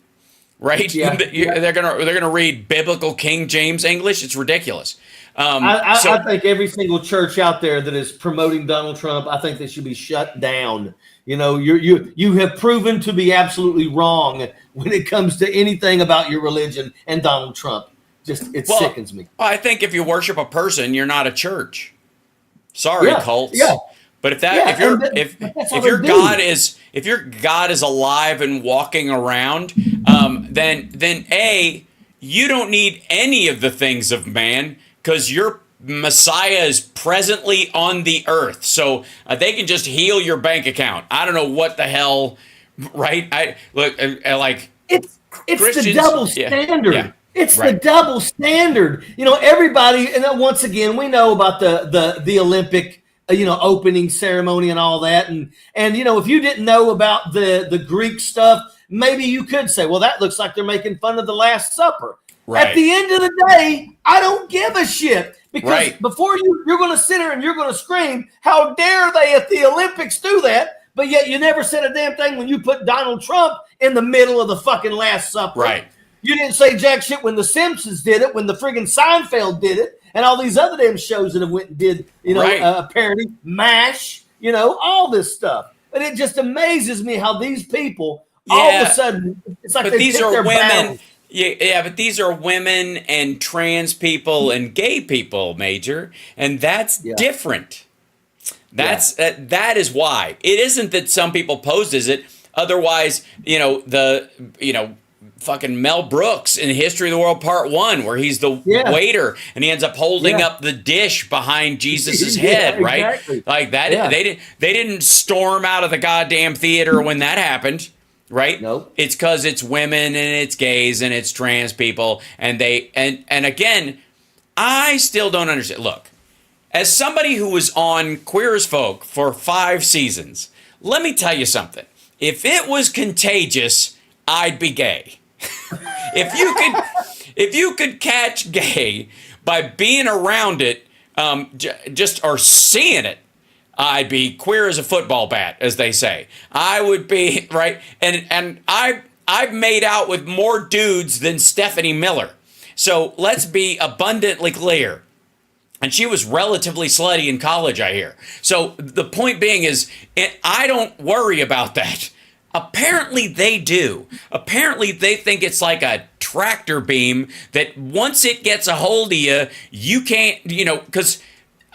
Right? Yeah. They're gonna read biblical King James English. It's ridiculous. I think every single church out there that is promoting Donald Trump, I think they should be shut down. You know, you have proven to be absolutely wrong when it comes to anything about your religion and Donald Trump. It sickens me. Well, I think if you worship a person, you're not a church. Sorry, cults. Yeah. But if your God is alive and walking around, then you don't need any of the things of man, because your Messiah is presently on the earth, so they can just heal your bank account. I don't know what the hell, right? It's the double standard. Yeah. It's the double standard. You know, everybody, and once again, we know about the Olympic, opening ceremony and all that. And you know, if you didn't know about the Greek stuff, maybe you could say, well, that looks like they're making fun of the Last Supper. Right. At the end of the day, I don't give a shit. Because before you're going to sit here and you're going to scream, how dare they at the Olympics do that? But yet you never said a damn thing when you put Donald Trump in the middle of the fucking Last Supper. Right. You didn't say jack shit when The Simpsons did it, when the friggin' Seinfeld did it, and all these other damn shows that have went and did, parody, MASH, all this stuff. And it just amazes me how these people, all of a sudden, it's like they pick their battles. Yeah, but these are women and trans people and gay people, Major, and that's different. That is why. It isn't that some people posed as it. Otherwise, fucking Mel Brooks in History of the World Part 1, where he's the waiter and he ends up holding up the dish behind Jesus's head, right? Exactly. Like that. Yeah. They didn't storm out of the goddamn theater when that happened. Right? Nope. It's because it's women and it's gays and it's trans people. And again, I still don't understand. Look, as somebody who was on Queer as Folk for 5 seasons, let me tell you something. If it was contagious, I'd be gay. If you could catch gay by being around it, or seeing it, I'd be queer as a football bat, as they say. I would be, right? And I've made out with more dudes than Stephanie Miller. So let's be abundantly clear. And she was relatively slutty in college, I hear. So the point being is, I don't worry about that. Apparently they do. Apparently they think it's like a tractor beam that once it gets a hold of you, you can't, because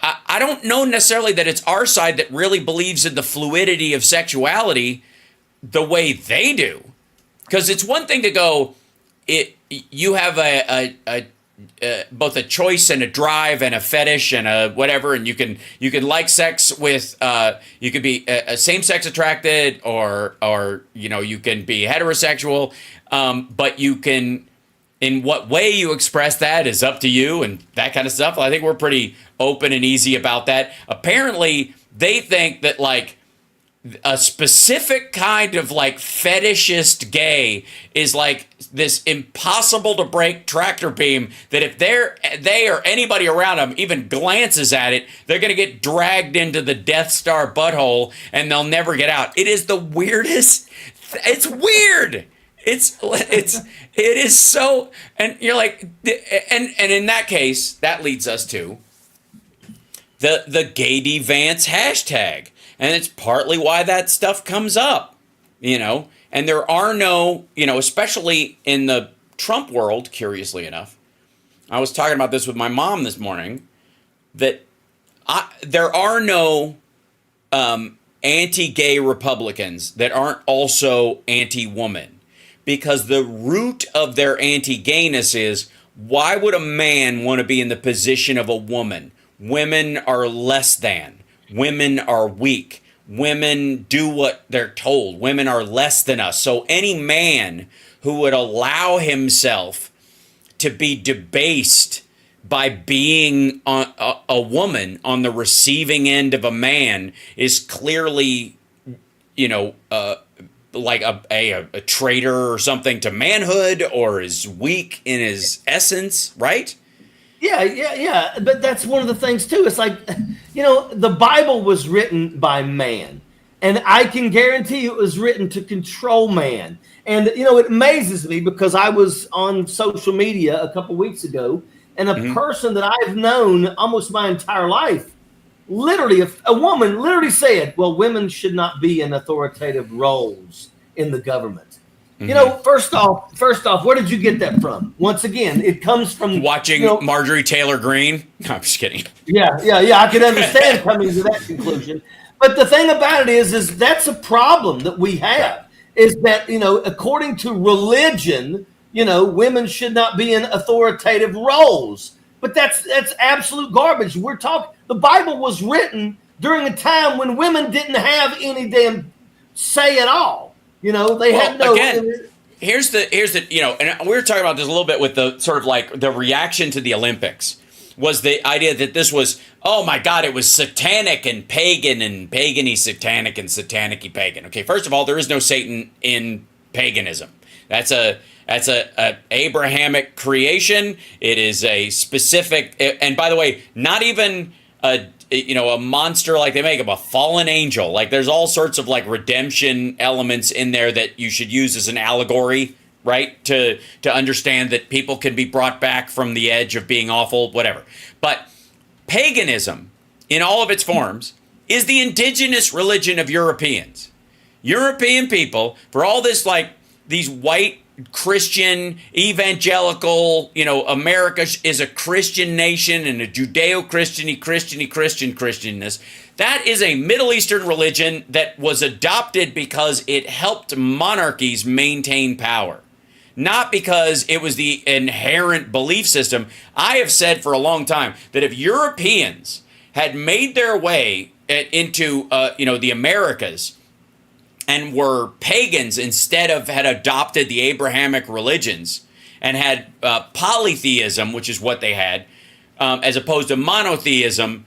I don't know necessarily that it's our side that really believes in the fluidity of sexuality the way they do. Because it's one thing to go, you have both a choice and a drive and a fetish and a whatever, and you can like sex with you could be a same-sex attracted or you can be heterosexual, but you can, in what way you express that is up to you and that kind of stuff. I think we're pretty open and easy about that. Apparently, they think that like a specific kind of like fetishist gay is like this impossible to break tractor beam that if they or anybody around them even glances at it, they're going to get dragged into the Death Star butthole and they'll never get out. It is the weirdest. It's weird. It is so, and you're like, and in that case, that leads us to the Gay Vance hashtag. And it's partly why that stuff comes up, and there are no, especially in the Trump world, curiously enough, I was talking about this with my mom this morning, that there are no anti-gay Republicans that aren't also anti-woman, because the root of their anti-gayness is, why would a man want to be in the position of a woman? Women are less than. Women are weak. Women do what they're told. Women are less than us. So any man who would allow himself to be debased by being a woman on the receiving end of a man is clearly, like a traitor or something to manhood, or is weak in his essence, right? Yeah. But that's one of the things too. It's like, the Bible was written by man, and I can guarantee you it was written to control man. And, it amazes me because I was on social media a couple weeks ago, and a person that I've known almost my entire life, literally, a woman literally said, well, women should not be in authoritative roles in the government. First off, where did you get that from? Once again, it comes from watching Marjorie Taylor Greene. No, I'm just kidding. Yeah. I can understand coming to that conclusion. But the thing about it is that's a problem that we have, is that, according to religion, women should not be in authoritative roles. But that's absolute garbage. The Bible was written during a time when women didn't have any damn say at all. They had no. Again, here's the and we were talking about this a little bit with the sort of like the reaction to the Olympics was the idea that this was, oh my God, it was satanic and pagan-y satanic and satanic-y pagan. Okay, first of all, there is no Satan in paganism. That's a Abrahamic creation. It is a specific, and by the way, not even a monster like they make him, a fallen angel. Like there's all sorts of like redemption elements in there that you should use as an allegory, right? To understand that people can be brought back from the edge of being awful, whatever. But paganism, in all of its forms, is the indigenous religion of Europeans. European people, for all this, like these white Christian evangelical, America is a Christian nation and a Christianness. That is a Middle Eastern religion that was adopted because it helped monarchies maintain power, not because it was the inherent belief system. I have said for a long time that if Europeans had made their way into, the Americas and were pagans instead of had adopted the Abrahamic religions and had polytheism, which is what they had, as opposed to monotheism,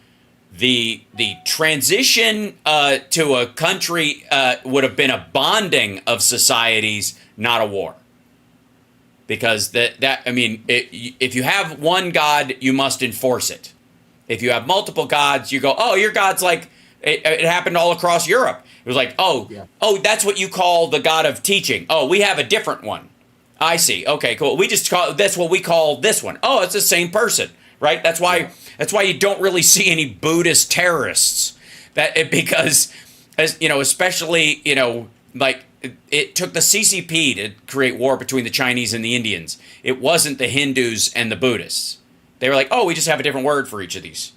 the transition to a country would have been a bonding of societies, not a war. Because if you have one God, you must enforce it. If you have multiple gods, you go, oh, your God's like, it happened all across Europe. It was like, oh, that's what you call the God of teaching. Oh, we have a different one. I see. Okay, cool. That's what we call this one. Oh, it's the same person, right? That's why you don't really see any Buddhist terrorists. Because especially, like it took the CCP to create war between the Chinese and the Indians. It wasn't the Hindus and the Buddhists. They were like, oh, we just have a different word for each of these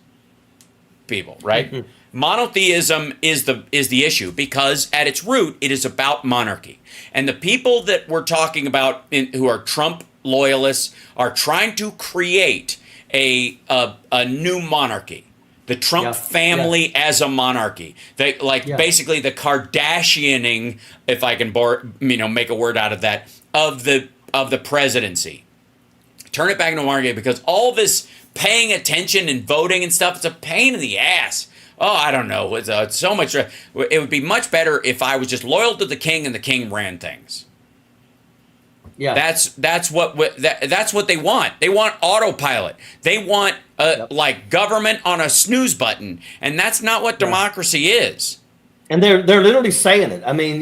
people, right? Mm-hmm. Monotheism is the issue because at its root, it is about monarchy. And the people that we're talking about who are Trump loyalists are trying to create a new monarchy. The Trump family as a monarchy. They basically the Kardashianing, if I can make a word out of that, of the presidency. Turn it back into a monarchy because all this paying attention and voting and stuff, it's a pain in the ass. Oh, I don't know. It's so much. It would be much better if I was just loyal to the king and the king ran things. Yeah, that's what they want. They want autopilot. They want like government on a snooze button, and that's not what democracy is. And they're literally saying it. I mean,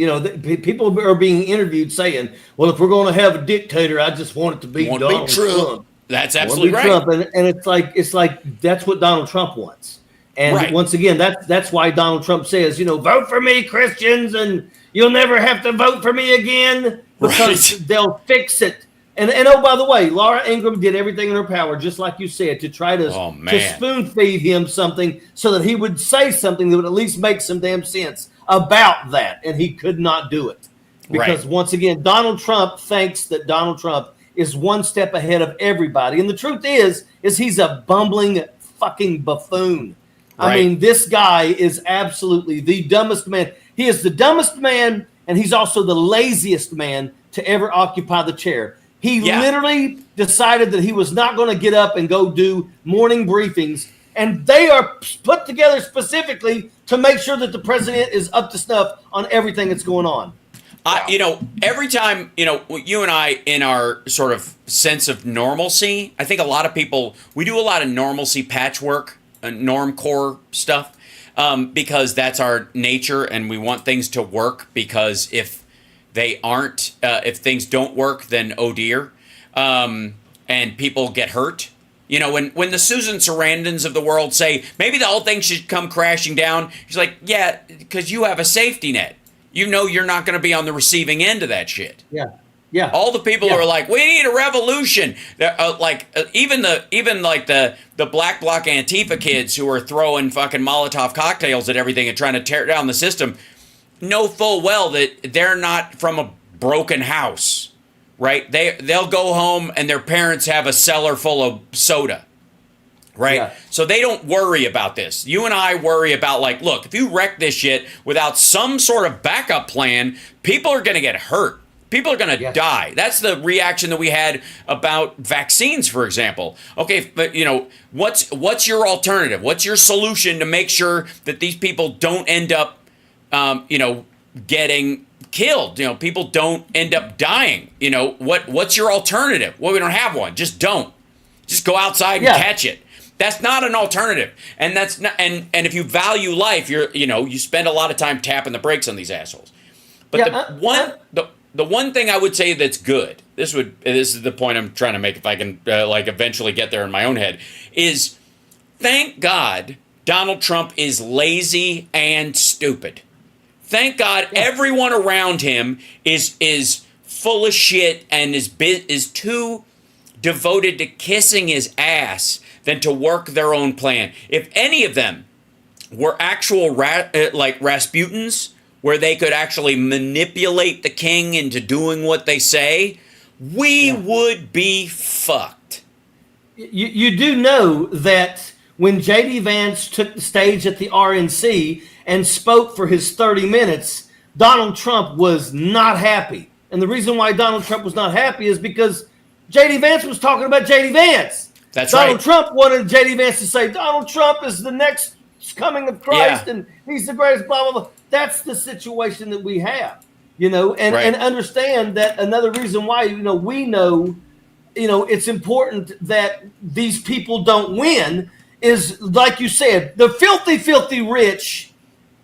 people are being interviewed saying, "Well, if we're going to have a dictator, I just want it to be Donald Trump." That's absolutely right. Trump. And it's like that's what Donald Trump wants. And once again, that's why Donald Trump says, vote for me, Christians, and you'll never have to vote for me again because they'll fix it. And oh, by the way, Laura Ingraham did everything in her power, just like you said, to try to spoon feed him something so that he would say something that would at least make some damn sense about that. And he could not do it because once again, Donald Trump thinks that Donald Trump is one step ahead of everybody. And the truth is he's a bumbling fucking buffoon. I mean, this guy is absolutely the dumbest man. He is the dumbest man, and he's also the laziest man to ever occupy the chair. He literally decided that he was not going to get up and go do morning briefings, and they are put together specifically to make sure that the president is up to snuff on everything that's going on. Every time, you and I, in our sort of sense of normalcy, I think a lot of people, we do a lot of normalcy patchwork, normcore stuff, because that's our nature and we want things to work because if they aren't, if things don't work, then oh dear, and people get hurt. When the Susan Sarandons of the world say, maybe the whole thing should come crashing down, she's like, yeah, because you have a safety net. You're not going to be on the receiving end of that shit. Yeah. Yeah. All the people who are like, we need a revolution. Even the Black Bloc Antifa kids who are throwing fucking Molotov cocktails at everything and trying to tear down the system know full well that they're not from a broken house, right? They'll go home and their parents have a cellar full of soda, right? Yeah. So they don't worry about this. You and I worry about look, if you wreck this shit without some sort of backup plan, people are going to get hurt. People are going to die. That's the reaction that we had about vaccines, for example. Okay, but what's your alternative? What's your solution to make sure that these people don't end up, getting killed. People don't end up dying. What's your alternative? Well, we don't have one. Just don't. Just go outside and catch it. That's not an alternative. And that's not. And if you value life, you spend a lot of time tapping the brakes on these assholes. But the one thing I would say that's good. This is the point I'm trying to make. If I can eventually get there in my own head, is thank God Donald Trump is lazy and stupid. Thank God everyone around him is full of shit and is too devoted to kissing his ass than to work their own plan. If any of them were actual Rasputins, where they could actually manipulate the king into doing what they say, we would be fucked. You do know that when J.D. Vance took the stage at the RNC and spoke for his 30 minutes, Donald Trump was not happy. And the reason why Donald Trump was not happy is because J.D. Vance was talking about J.D. Vance. That's Donald right. Trump wanted J.D. Vance to say, Donald Trump is the next coming of Christ and he's the greatest, blah, blah, blah. That's the situation that we have, and understand that another reason why, we know, it's important that these people don't win is, like you said, the filthy, filthy rich.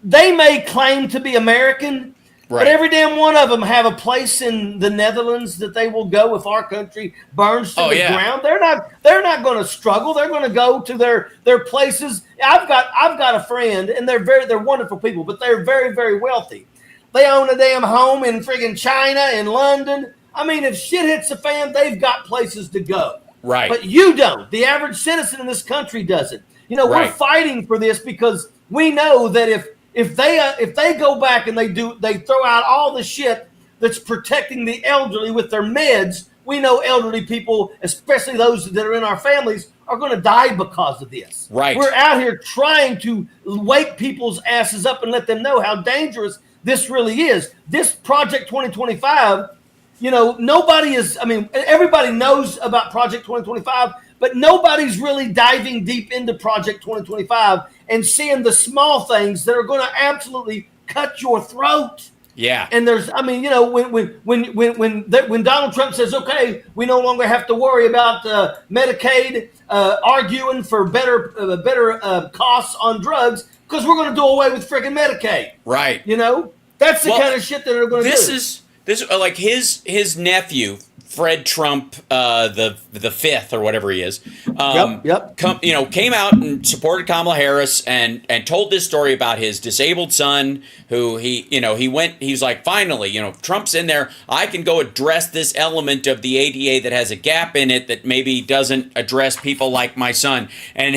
They may claim to be American, but every damn one of them have a place in the Netherlands that they will go if our country burns to the ground. They're not going to struggle. They're going to go to their places. I've got a friend, and they're wonderful people, but they're very, very wealthy. They own a damn home in friggin' China, in London. I mean, if shit hits the fan, they've got places to go. Right. But you don't. The average citizen in this country doesn't. We're fighting for this because we know that if they go back and they throw out all the shit that's protecting the elderly with their meds, we know elderly people, especially those that are in our families, are going to die because of this. Right. We're out here trying to wake people's asses up and let them know how dangerous this really is. This Project 2025, everybody knows about Project 2025, but nobody's really diving deep into Project 2025 and seeing the small things that are going to absolutely cut your throat. Yeah. And there's, when Donald Trump says, okay, we no longer have to worry about Medicaid arguing for better costs on drugs because we're going to do away with freaking Medicaid. Right. That's the kind of shit that they're going to do. This like his nephew, Fred Trump, the fifth or whatever he is, came out and supported Kamala Harris and told this story about his disabled son who he's like, finally, Trump's in there. I can go address this element of the ADA that has a gap in it that maybe doesn't address people like my son. And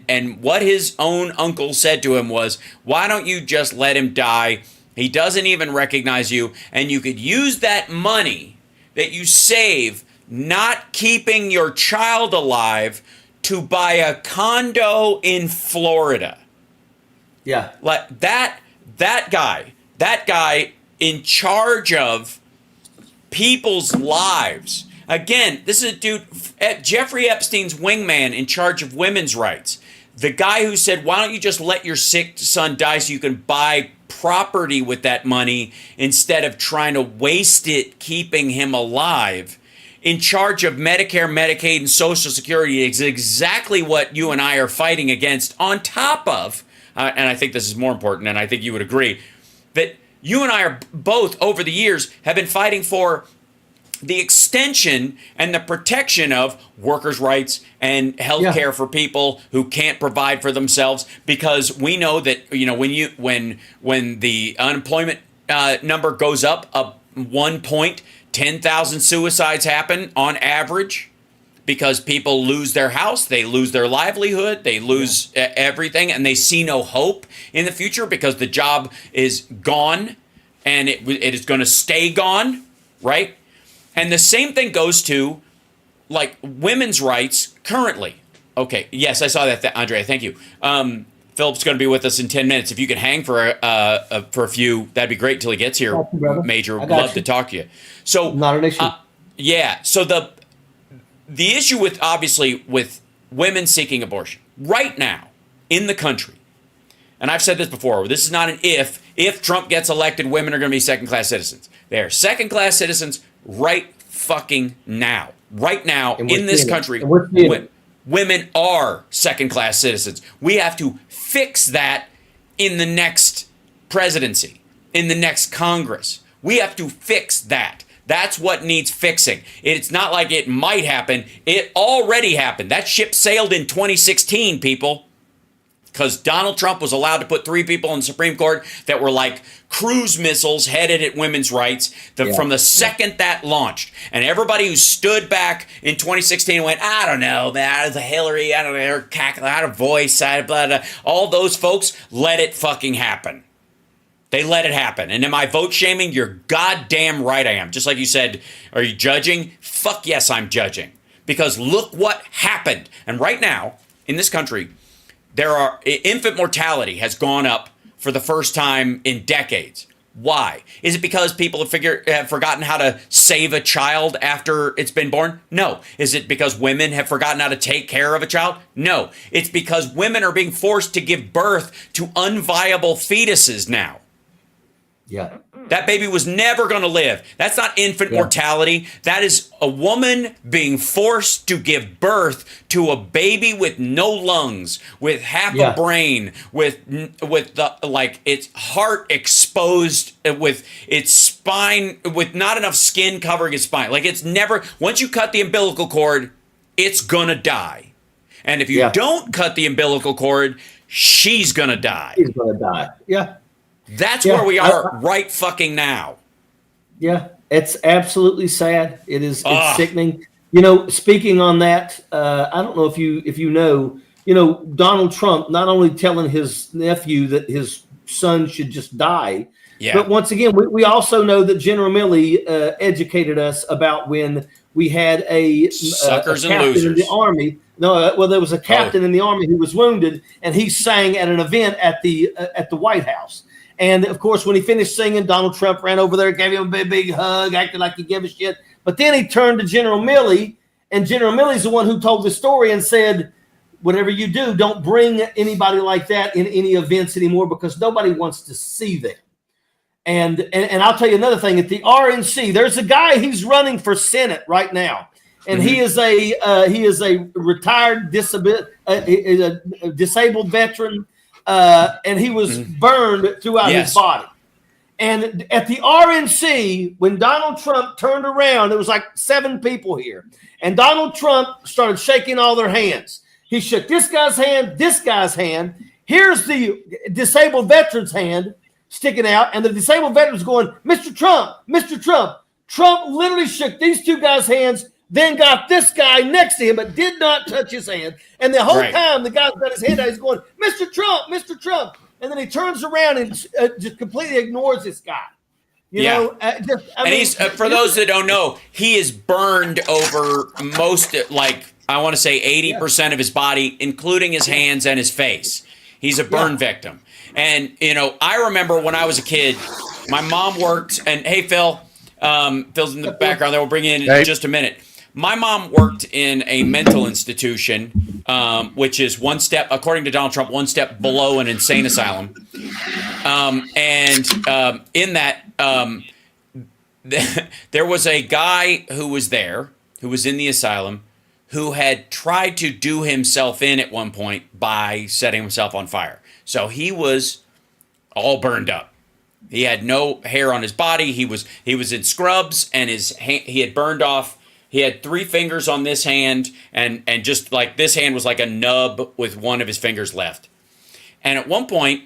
and what his own uncle said to him was, why don't you just let him die? He doesn't even recognize you, and you could use that money that you save not keeping your child alive to buy a condo in Florida. Yeah. Like that guy in charge of people's lives. Again, this is a dude, Jeffrey Epstein's wingman in charge of women's rights. The guy who said, why don't you just let your sick son die so you can buy property with that money instead of trying to waste it keeping him alive, in charge of Medicare, Medicaid, and Social Security, is exactly what you and I are fighting against, on top of, and I think this is more important, and I think you would agree, that you and I are both, over the years, have been fighting for the extension and the protection of workers' rights and health care for people who can't provide for themselves, because we know that when the unemployment number goes up 1 point, 10,000 suicides happen on average because people lose their house, they lose their livelihood, they lose everything, and they see no hope in the future because the job is gone and it is going to stay gone, right? And the same thing goes to, like, women's rights currently. Okay, yes, I saw that, Andrea, thank you. Philip's going to be with us in 10 minutes. If you could hang for a few, that'd be great until he gets here, Major. Would love to talk to you. So, not an issue. So the issue with women seeking abortion right now in the country, and I've said this before, this is not an if, if Trump gets elected, women are going to be second-class citizens. They're second-class citizens right fucking now. Right now, in this country, women are second-class citizens. We have to fix that in the next presidency, in the next Congress. We have to fix that. That's what needs fixing. It's not like it might happen. It already happened. That ship sailed in 2016, people, because Donald Trump was allowed to put 3 people on the Supreme Court that were like cruise missiles headed at women's rights from the second that launched. And everybody who stood back in 2016 went, I don't know, man, the Hillary, I don't know, her cackle, out of voice, blah, blah, blah. All those folks let it fucking happen. They let it happen. And am I vote shaming? You're goddamn right I am. Just like you said, are you judging? Fuck yes, I'm judging. Because look what happened. And right now, in this country, infant mortality has gone up for the first time in decades. Why? Is it because people have forgotten how to save a child after it's been born? No. Is it because women have forgotten how to take care of a child? No. It's because women are being forced to give birth to unviable fetuses now. Yeah. That baby was never going to live. That's not infant mortality. That is a woman being forced to give birth to a baby with no lungs, with half a brain, with its heart exposed, with its spine, with not enough skin covering its spine. Like it's never, once you cut the umbilical cord, it's going to die. And if you don't cut the umbilical cord, she's going to die. She's going to die. Yeah. That's where we are right fucking now. Yeah, it's absolutely sad. It's sickening. You know, speaking on that, I don't know if you know, Donald Trump not only telling his nephew that his son should just die, but once again, we also know that General Milley educated us about when we had a captain in the Army. No, there was a captain in the Army who was wounded, and he sang at an event at the White House. And, of course, when he finished singing, Donald Trump ran over there, gave him a big hug, acted like he gave a shit. But then he turned to General Milley, and General Milley's the one who told the story and said, whatever you do, don't bring anybody like that in any events anymore because nobody wants to see them. And I'll tell you another thing. At the RNC, there's a guy, he's running for Senate right now. And he is a retired disabled veteran. And he was burned throughout his body. And at the RNC, when Donald Trump turned around, there was like 7 people here. And Donald Trump started shaking all their hands. He shook this guy's hand. Here's the disabled veteran's hand sticking out. And the disabled veteran's going, Mr. Trump, Mr. Trump. Trump literally shook these 2 guys' hands, then got this guy next to him, but did not touch his hand. And the whole time, the guy's got his hand out. He's going, Mr. Trump, Mr. Trump. And then he turns around and just completely ignores this guy. You know, he's, for those that don't know, he is burned over most, I want to say 80% of his body, including his hands and his face. He's a burn victim. And, I remember when I was a kid, my mom worked, and hey, Phil, Phil's in the background there. We'll bring you in just a minute. My mom worked in a mental institution, which is one step, according to Donald Trump, one step below an insane asylum. In that, there was a guy who was there, who was in the asylum, who had tried to do himself in at one point by setting himself on fire. So he was all burned up. He had no hair on his body. He was in scrubs, and he had burned off. He had 3 fingers on this hand, and just like this hand was like a nub with one of his fingers left. And at one point,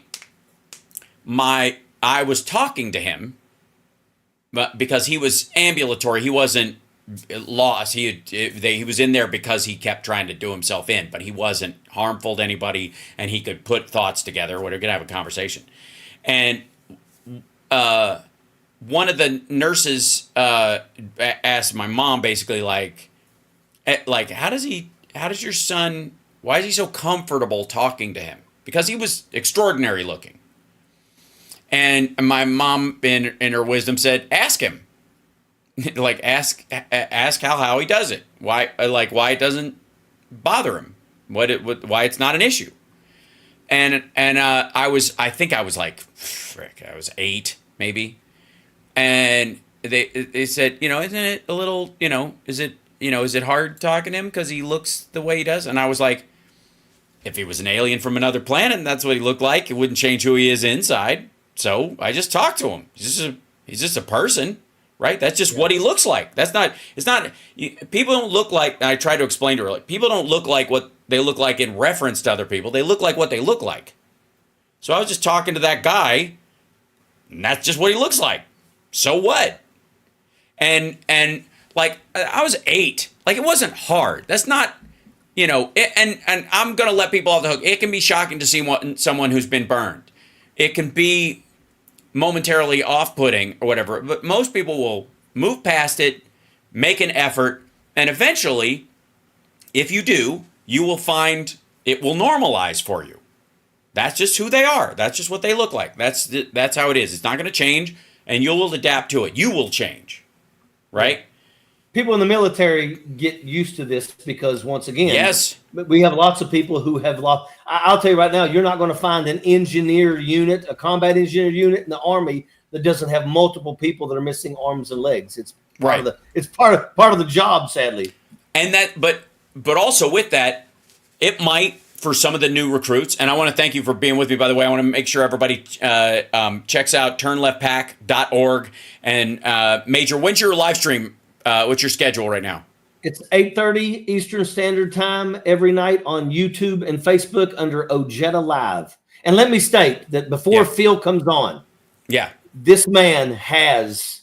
I was talking to him, but because he was ambulatory, he wasn't lost. He was in there because he kept trying to do himself in, but he wasn't harmful to anybody, and he could put thoughts together. We're gonna have a conversation, and one of the nurses asked my mom basically like how does your son, why is he so comfortable talking to him? Because he was extraordinary looking. And my mom in her wisdom said, ask him. Like ask how he does it. Why it doesn't bother him. Why it's not an issue. I think I was like, frick, I was 8 maybe, and they said, isn't it a little, is it hard talking to him because he looks the way he does? And I was like, if he was an alien from another planet and that's what he looked like, it wouldn't change who he is inside. So I just talked to him. He's just a person, right? That's just what he looks like. People don't look like, I tried to explain to her, like, people don't look like what they look like in reference to other people. They look like what they look like. So I was just talking to that guy, and that's just what he looks like. So what? And like, I was 8. Like, it wasn't hard. That's not, and I'm going to let people off the hook. It can be shocking to see someone who's been burned. It can be momentarily off-putting or whatever, but most people will move past it, make an effort, and eventually, if you do, you will find it will normalize for you. That's just who they are. That's just what they look like. That's how it is. It's not going to change, and you will adapt to it. You will change, right? People in the military get used to this because, once again, yes, we have lots of people who have lost. I'll tell you right now, you're not going to find an engineer unit, a combat engineer unit in the Army that doesn't have multiple people that are missing arms and legs. It's part of the job, sadly. And that, but also with that, it might, for some of the new recruits, and I want to thank you for being with me, by the way. I want to make sure everybody checks out turnleftpac.org. And Major, when's your live stream? What's your schedule right now? It's 8:30 Eastern Standard Time every night on YouTube and Facebook under OJEDA Live. And let me state that before Phil comes on, this man has,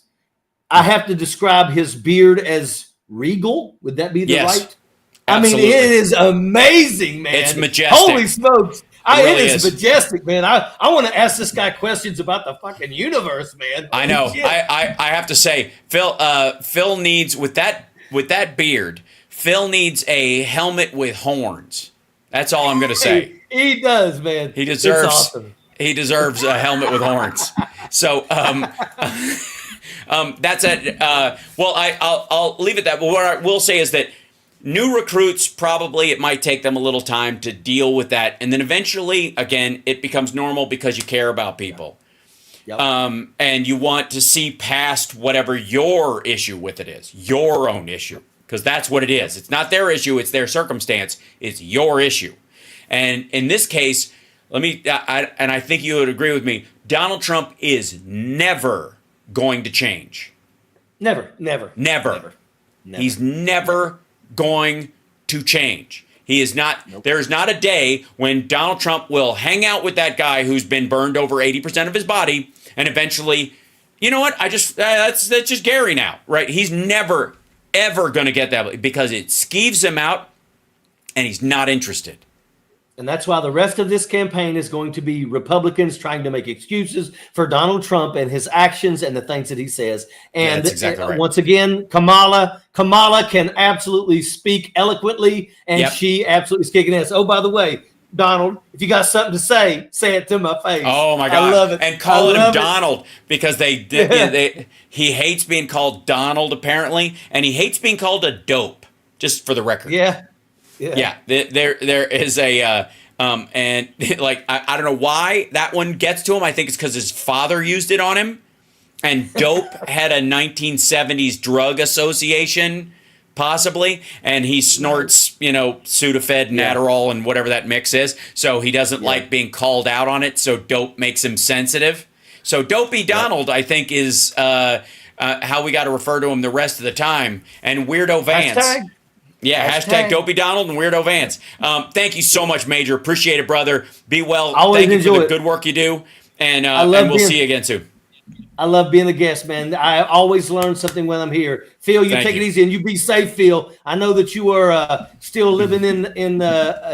I have to describe his beard as regal. Would that be the right? Absolutely. I mean, it is amazing, man. It's majestic. Holy smokes. It is majestic, man. I want to ask this guy questions about the fucking universe, man. I know. I have to say, Phil needs, with that beard, Phil needs a helmet with horns. That's all I'm going to say. He does, man. He deserves a helmet with horns. So that's it. Well, I'll leave it that. But what I will say is that new recruits, probably it might take them a little time to deal with that. And then eventually, again, it becomes normal because you care about people. Yep. And you want to see past whatever your issue with it is, your own issue, because that's what it is. It's not their issue. It's their circumstance. It's your issue. And in this case, I think you would agree with me, Donald Trump is never going to change. Never. He's never going to change. He is not. Nope. There is not a day when Donald Trump will hang out with that guy who's been burned over 80% of his body, and eventually, you know what? That's just Gary now, right? He's never ever going to get that because it skeeves him out, and he's not interested. And that's why the rest of this campaign is going to be Republicans trying to make excuses for Donald Trump and his actions and the things that he says. And that's exactly right. Once again, Kamala can absolutely speak eloquently, and she absolutely is kicking ass. Oh, by the way, Donald, if you got something to say it to my face. Oh my God. I love it. And calling him Donald because he hates being called Donald apparently, and he hates being called a dope, just for the record. Yeah. There is a and like I don't know why that one gets to him. I think it's because his father used it on him, and dope had a 1970s drug association, possibly, and he snorts Sudafed and Adderall and whatever that mix is. So he doesn't like being called out on it. So dope makes him sensitive. So Dopey Donald, I think, is how we got to refer to him the rest of the time. And Weirdo Vance. Hashtag Dopey Donald and Weirdo Vance. Thank you so much, Major. Appreciate it, brother. Be well. Thank you for the good work you do. And we'll see you again soon. I love being a guest, man. I always learn something when I'm here. Phil, you take it easy and you be safe, Phil. I know that you are still living in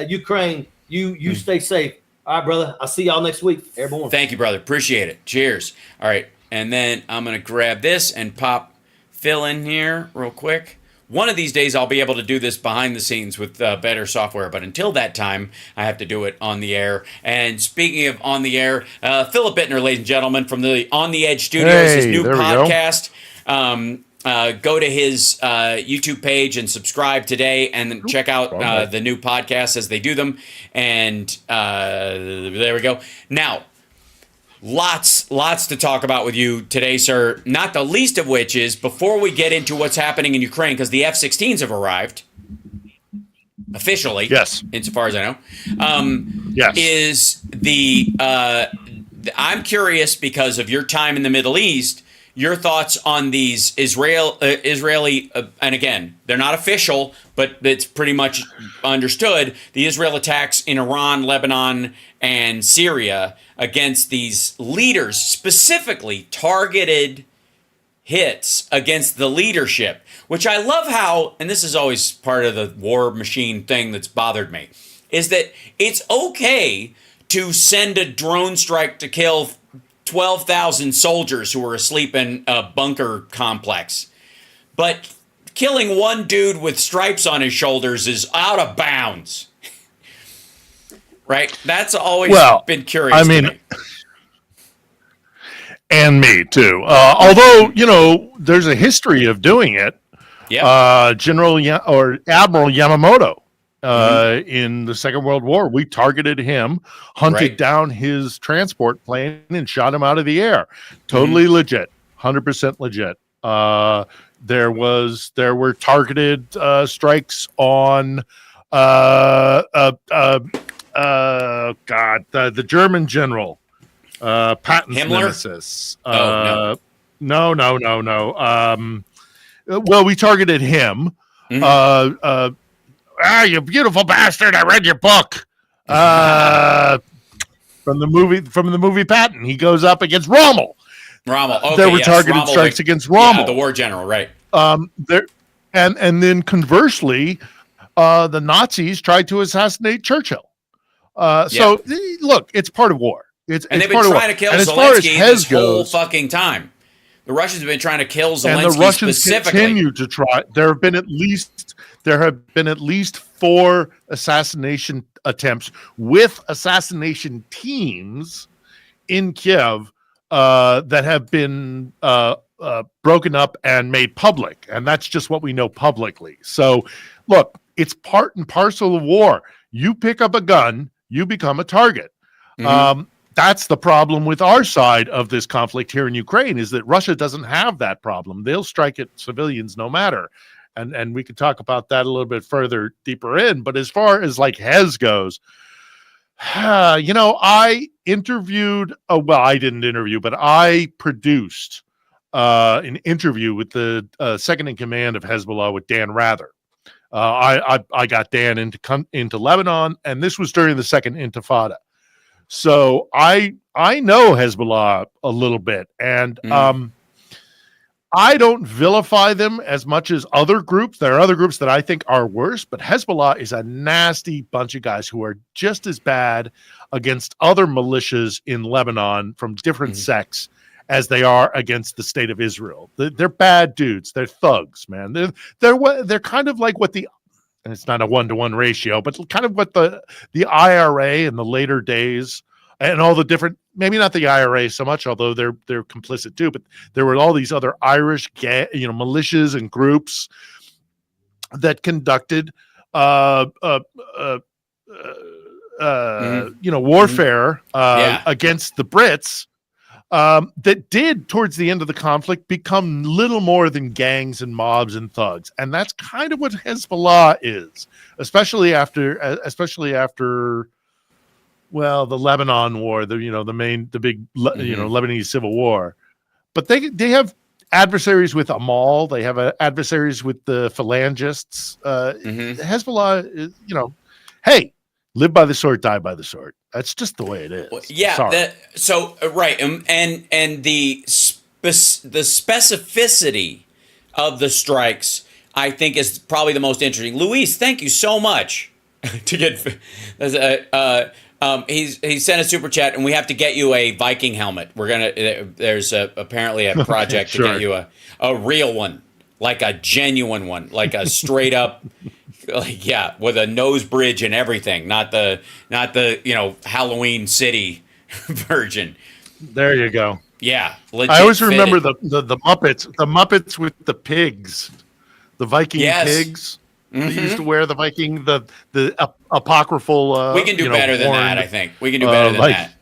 Ukraine. You stay safe. All right, brother. I'll see y'all next week. Airborne. Thank you, brother. Appreciate it. Cheers. All right. And then I'm going to grab this and pop Phil in here real quick. One of these days, I'll be able to do this behind the scenes with better software. But until that time, I have to do it on the air. And speaking of on the air, PHILLIP, ladies and gentlemen, from the On the Edge Studios, his new podcast. go to his YouTube page and subscribe today, and then check out the new podcasts as they do them. And there we go. Now, lots to talk about with you today, sir. Not the least of which is, before we get into what's happening in Ukraine, because the F-16s have arrived officially. Yes. Insofar as I know. Yes. Is I'm curious, because of your time in the Middle East, your thoughts on these Israeli, and again, they're not official, but it's pretty much understood, the Israel attacks in Iran, Lebanon, and Syria against these leaders, specifically targeted hits against the leadership, which I love how, and this is always part of the war machine thing that's bothered me, is that it's okay to send a drone strike to kill 12,000 soldiers who were asleep in a bunker complex. But killing one dude with stripes on his shoulders is out of bounds. Right? That's always been curious to me. And me, too. Although, there's a history of doing it. Yeah. Admiral Yamamoto. In the Second World War, we targeted him, hunted down his transport plane, and shot him out of the air. Totally legit, 100% legit. There were targeted strikes on the German general, Patton's Himmler? nemesis. No. Well, we targeted him. You beautiful bastard! I read your book. From the movie Patton, he goes up against Rommel. Okay, there were targeted strikes against Rommel, the war general, right? There, and then conversely, the Nazis tried to assassinate Churchill. So look, it's part of war. They've been trying to kill Zelensky this whole fucking time. The Russians have been trying to kill Zelensky, and the Russians specifically. Continue to try. There have been at least 4 assassination attempts with assassination teams in Kiev that have been broken up and made public, and that's just what we know publicly. So, look, it's part and parcel of war. You pick up a gun, you become a target. That's the problem with our side of this conflict here in Ukraine, is that Russia doesn't have that problem. They'll strike at civilians no matter. And we could talk about that a little bit further deeper in. But as far as like Hez goes, I interviewed, I didn't interview, but I produced an interview with the second in command of Hezbollah with Dan Rather. I got Dan into Lebanon, and this was during the second Intifada. So I know Hezbollah a little bit, and I don't vilify them as much as other groups. There are other groups that I think are worse, but Hezbollah is a nasty bunch of guys who are just as bad against other militias in Lebanon from different sects as they are against the state of Israel. They're bad dudes. They're thugs, man. They're kind of like what and it's not a 1-to-1 ratio, but kind of what the IRA in the later days and all the different, maybe not the IRA so much, although they're complicit too, but there were all these other Irish, militias and groups that conducted, warfare against the Brits. That did, towards the end of the conflict, become little more than gangs and mobs and thugs, and that's kind of what Hezbollah is, especially after the Lebanon War, the big Lebanese Civil War. But they have adversaries with Amal, they have adversaries with the Phalangists. Hezbollah is, hey, live by the sword, die by the sword. That's just the way it is. Right, and the specificity of the strikes, I think, is probably the most interesting. Luis, thank you so much to get. He sent a super chat, and we have to get you a Viking helmet. There's apparently a project to get you a real one, like a genuine one, like a straight up. With a nose bridge and everything, not the Halloween City version. There you go. Yeah, legit I always remember fitted. the Muppets with the pigs, the Viking Yes. pigs. They used to wear the Viking, the apocryphal. We can do better than that. I think we can do better than that.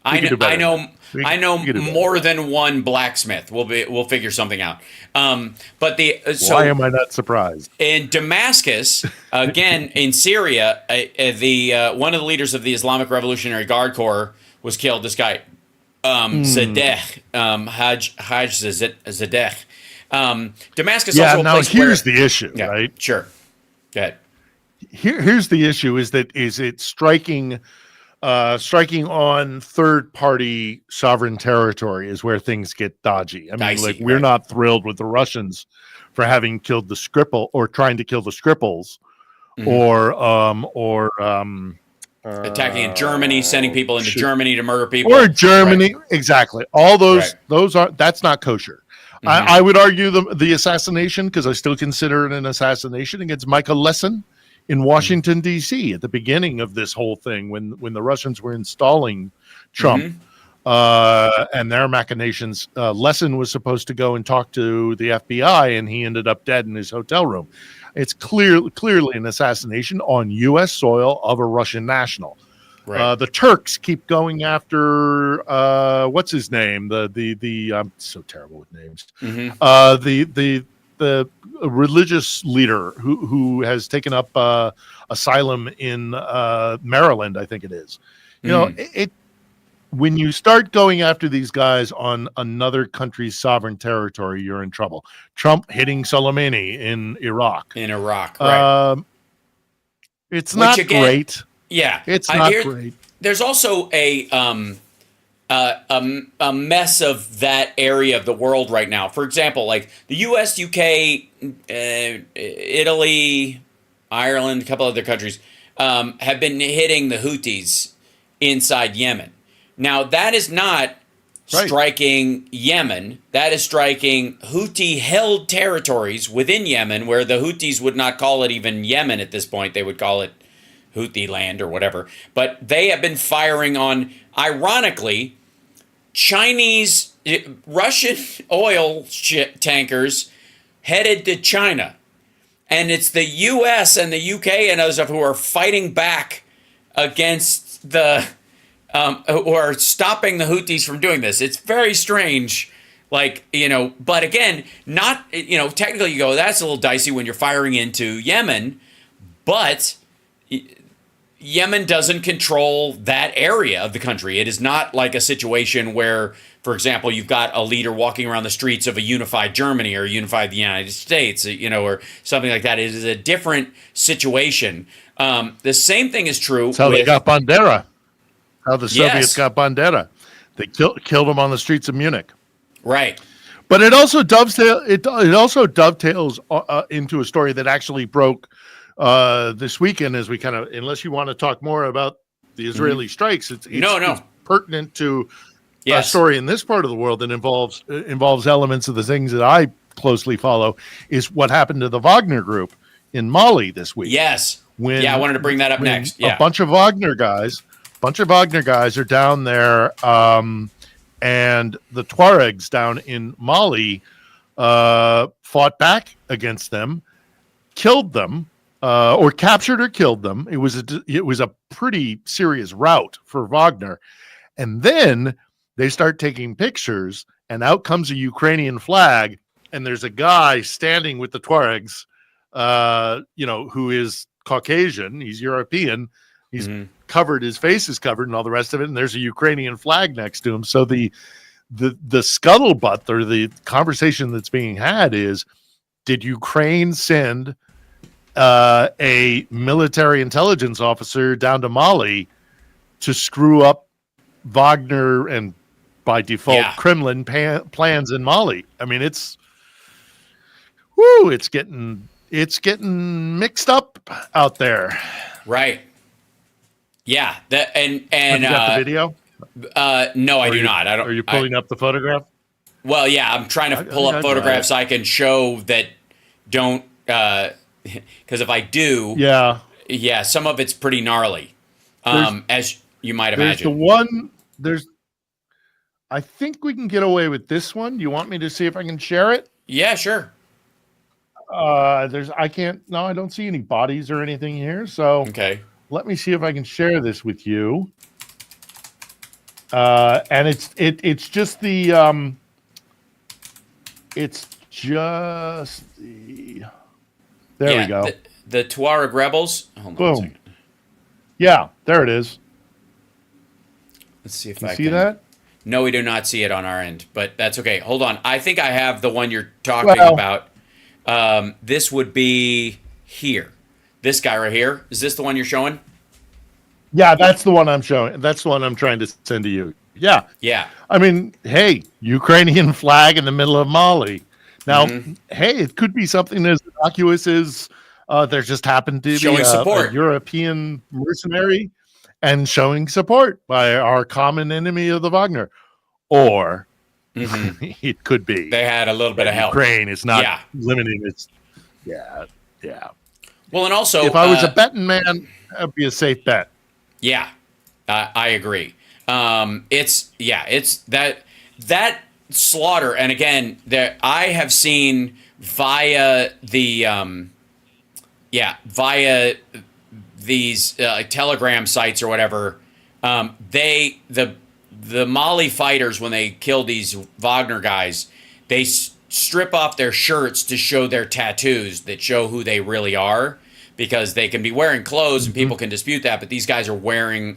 I know more than one blacksmith. We'll figure something out. But why am I not surprised? In Damascus, again in Syria, one of the leaders of the Islamic Revolutionary Guard Corps was killed. This guy, Zadeh, Hajj Zadeh. Damascus. Yeah. Also Now here's the issue, right? Sure. Go ahead. Here's the issue: is it striking on third-party sovereign territory is where things get dodgy. I mean, we're not thrilled with the Russians for having killed the Skripal or trying to kill the Skripals, or attacking in Germany, sending people into Germany to murder people, or Germany, exactly. All that's not kosher. I would argue the assassination, because I still consider it an assassination, against Michael Lessin in Washington, D.C. at the beginning of this whole thing, when the Russians were installing Trump and their machinations. Lessin was supposed to go and talk to the FBI, and he ended up dead in his hotel room. It's clearly an assassination on U.S. soil of a Russian national. Right. The Turks keep going after what's his name? I'm so terrible with names. The religious leader who has taken up asylum in Maryland, I think it is. You know, when you start going after these guys on another country's sovereign territory, you're in trouble. Trump hitting Soleimani in Iraq. Right. It's not great. Yeah, it's not great. There's also a mess of that area of the world right now. For example, like the U.S., UK, Italy, Ireland, a couple other countries have been hitting the Houthis inside Yemen. Now, that is not striking Yemen. That is striking Houthi-held territories within Yemen, where the Houthis would not call it even Yemen at this point. They would call it Houthi land or whatever. But they have been firing on, ironically, Russian oil tankers headed to China. And it's the U.S. and the U.K. and others who are fighting back against who are stopping the Houthis from doing this. It's very strange. But again, not, technically you go, that's a little dicey when you're firing into Yemen, but Yemen doesn't control that area of the country. It is not like a situation where, for example, you've got a leader walking around the streets of a unified Germany or a unified United States, or something like that. It is a different situation. The same thing is true. That's how they got Bandera. How the Soviets got Bandera. They killed him on the streets of Munich. Right. But it also dovetails into a story that actually broke this weekend, as we kind of, unless you want to talk more about the Israeli strikes, it's pertinent to a story in this part of the world that involves elements of the things that I closely follow, is what happened to the Wagner group in Mali this week. Yes. I wanted to bring that up next. A bunch of Wagner guys are down there, and the Tuaregs down in Mali fought back against them, killed them, or captured or killed them. It was a pretty serious rout for Wagner. And then they start taking pictures, and out comes a Ukrainian flag, and there's a guy standing with the Tuaregs, who is Caucasian, he's European, he's covered, his face is covered and all the rest of it, and there's a Ukrainian flag next to him. So the scuttlebutt, or the conversation that's being had, is, did Ukraine send a military intelligence officer down to Mali to screw up Wagner and, by default, Kremlin plans in Mali? I mean, it's getting mixed up out there. Right. Yeah. And have you got the video? No, I do not. I don't. Are you pulling up the photograph? Well, yeah, I'm trying to pull up photographs I can show that don't, because if I do, some of it's pretty gnarly, as you might imagine. I think we can get away with this one. You want me to see if I can share it? Yeah, sure. I don't see any bodies or anything here. So Okay. let me see if I can share this with you. And it's just the there we go. The Tuareg rebels. Hold on a second. Yeah, there it is. Let's see if I can see that. No, we do not see it on our end, but that's okay. Hold on. I think I have the one you're talking about. This would be here. This guy right here. Is this the one you're showing? Yeah, that's the one I'm showing. That's the one I'm trying to send to you. Yeah. Yeah. I mean, hey, Ukrainian flag in the middle of Mali. Now, hey, it could be something as innocuous as there just happened to be a European mercenary and showing support by our common enemy of the Wagner. Or it could be they had a little bit of help. Ukraine is not limiting its. Yeah. Well, and also, if I was a betting man, that'd be a safe bet. Yeah, I agree. It's that slaughter, and again, that I have seen via the via these Telegram sites or whatever. The Mali fighters, when they kill these Wagner guys, they strip off their shirts to show their tattoos that show who they really are, because they can be wearing clothes and people can dispute that, but these guys are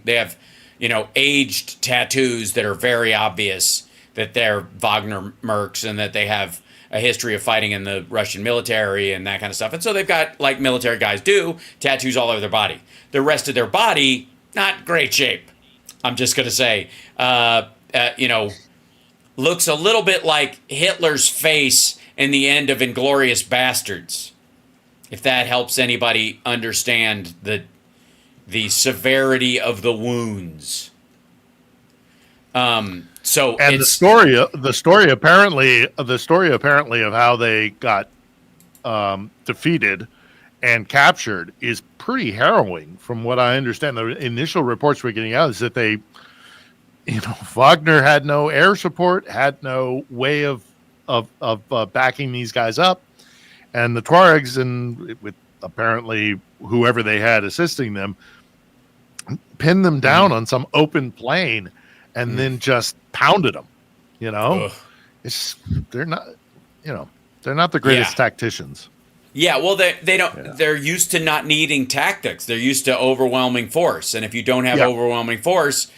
they have, aged tattoos that are very obvious that they're Wagner mercs and that they have a history of fighting in the Russian military and that kind of stuff. And so they've got, like military guys do, tattoos all over their body. The rest of their body, not great shape. I'm just going to say, looks a little bit like Hitler's face in the end of Inglourious Bastards. If that helps anybody understand the severity of the wounds. The story apparently of how they got defeated and captured is pretty harrowing. From what I understand, the initial reports we're getting out is that they, Wagner had no air support, had no way of backing these guys up, and the Tuaregs, and with apparently whoever they had assisting them, pinned them down on some open plain and then just pounded them. They're not the greatest tacticians. Yeah, well, they don't. Yeah. They're used to not needing tactics. They're used to overwhelming force, and if you don't have overwhelming force,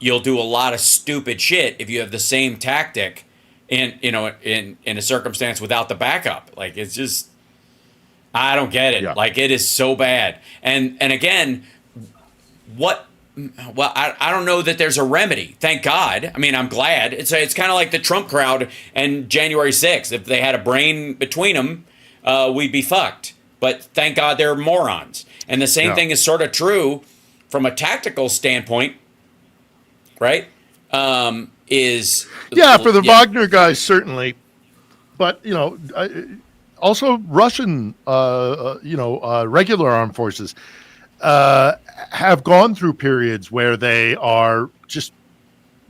you'll do a lot of stupid shit if you have the same tactic in a circumstance without the backup. Like, it's just, I don't get it. Yeah. Like, it is so bad. And again, I don't know that there's a remedy. Thank God. I mean, I'm glad. It's kind of like the Trump crowd and January 6th. If they had a brain between them, we'd be fucked. But thank God they're morons. And the same thing is sort of true from a tactical standpoint, right? For the Wagner guys, certainly. But, also Russian, regular armed forces have gone through periods where they are just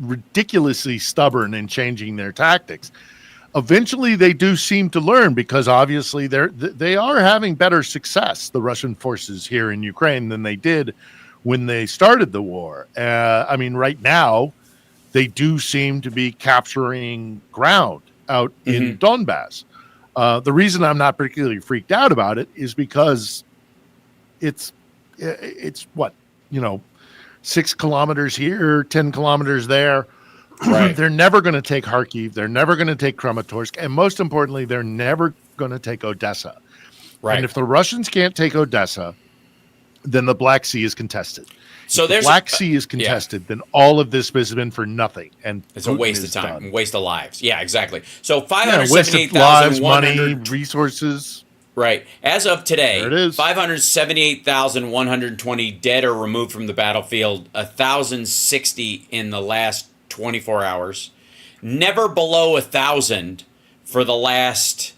ridiculously stubborn in changing their tactics. Eventually, they do seem to learn, because obviously they are having better success, the Russian forces here in Ukraine, than they did when they started the war. Right now, they do seem to be capturing ground out in Donbass. The reason I'm not particularly freaked out about it is because it's 6 kilometers here, 10 kilometers there. Right. They're never going to take Kharkiv. They're never going to take Kramatorsk. And most importantly, they're never going to take Odessa. Right. And if the Russians can't take Odessa, then the Black Sea is contested. So if the Black Sea is contested, then all of this has been for nothing. And it's a waste of time, a waste of lives. Yeah, exactly. So waste of lives, money, resources. Right. As of today, 578,120 dead or removed from the battlefield, 1,060 in the last 24 hours. Never below 1,000 for the last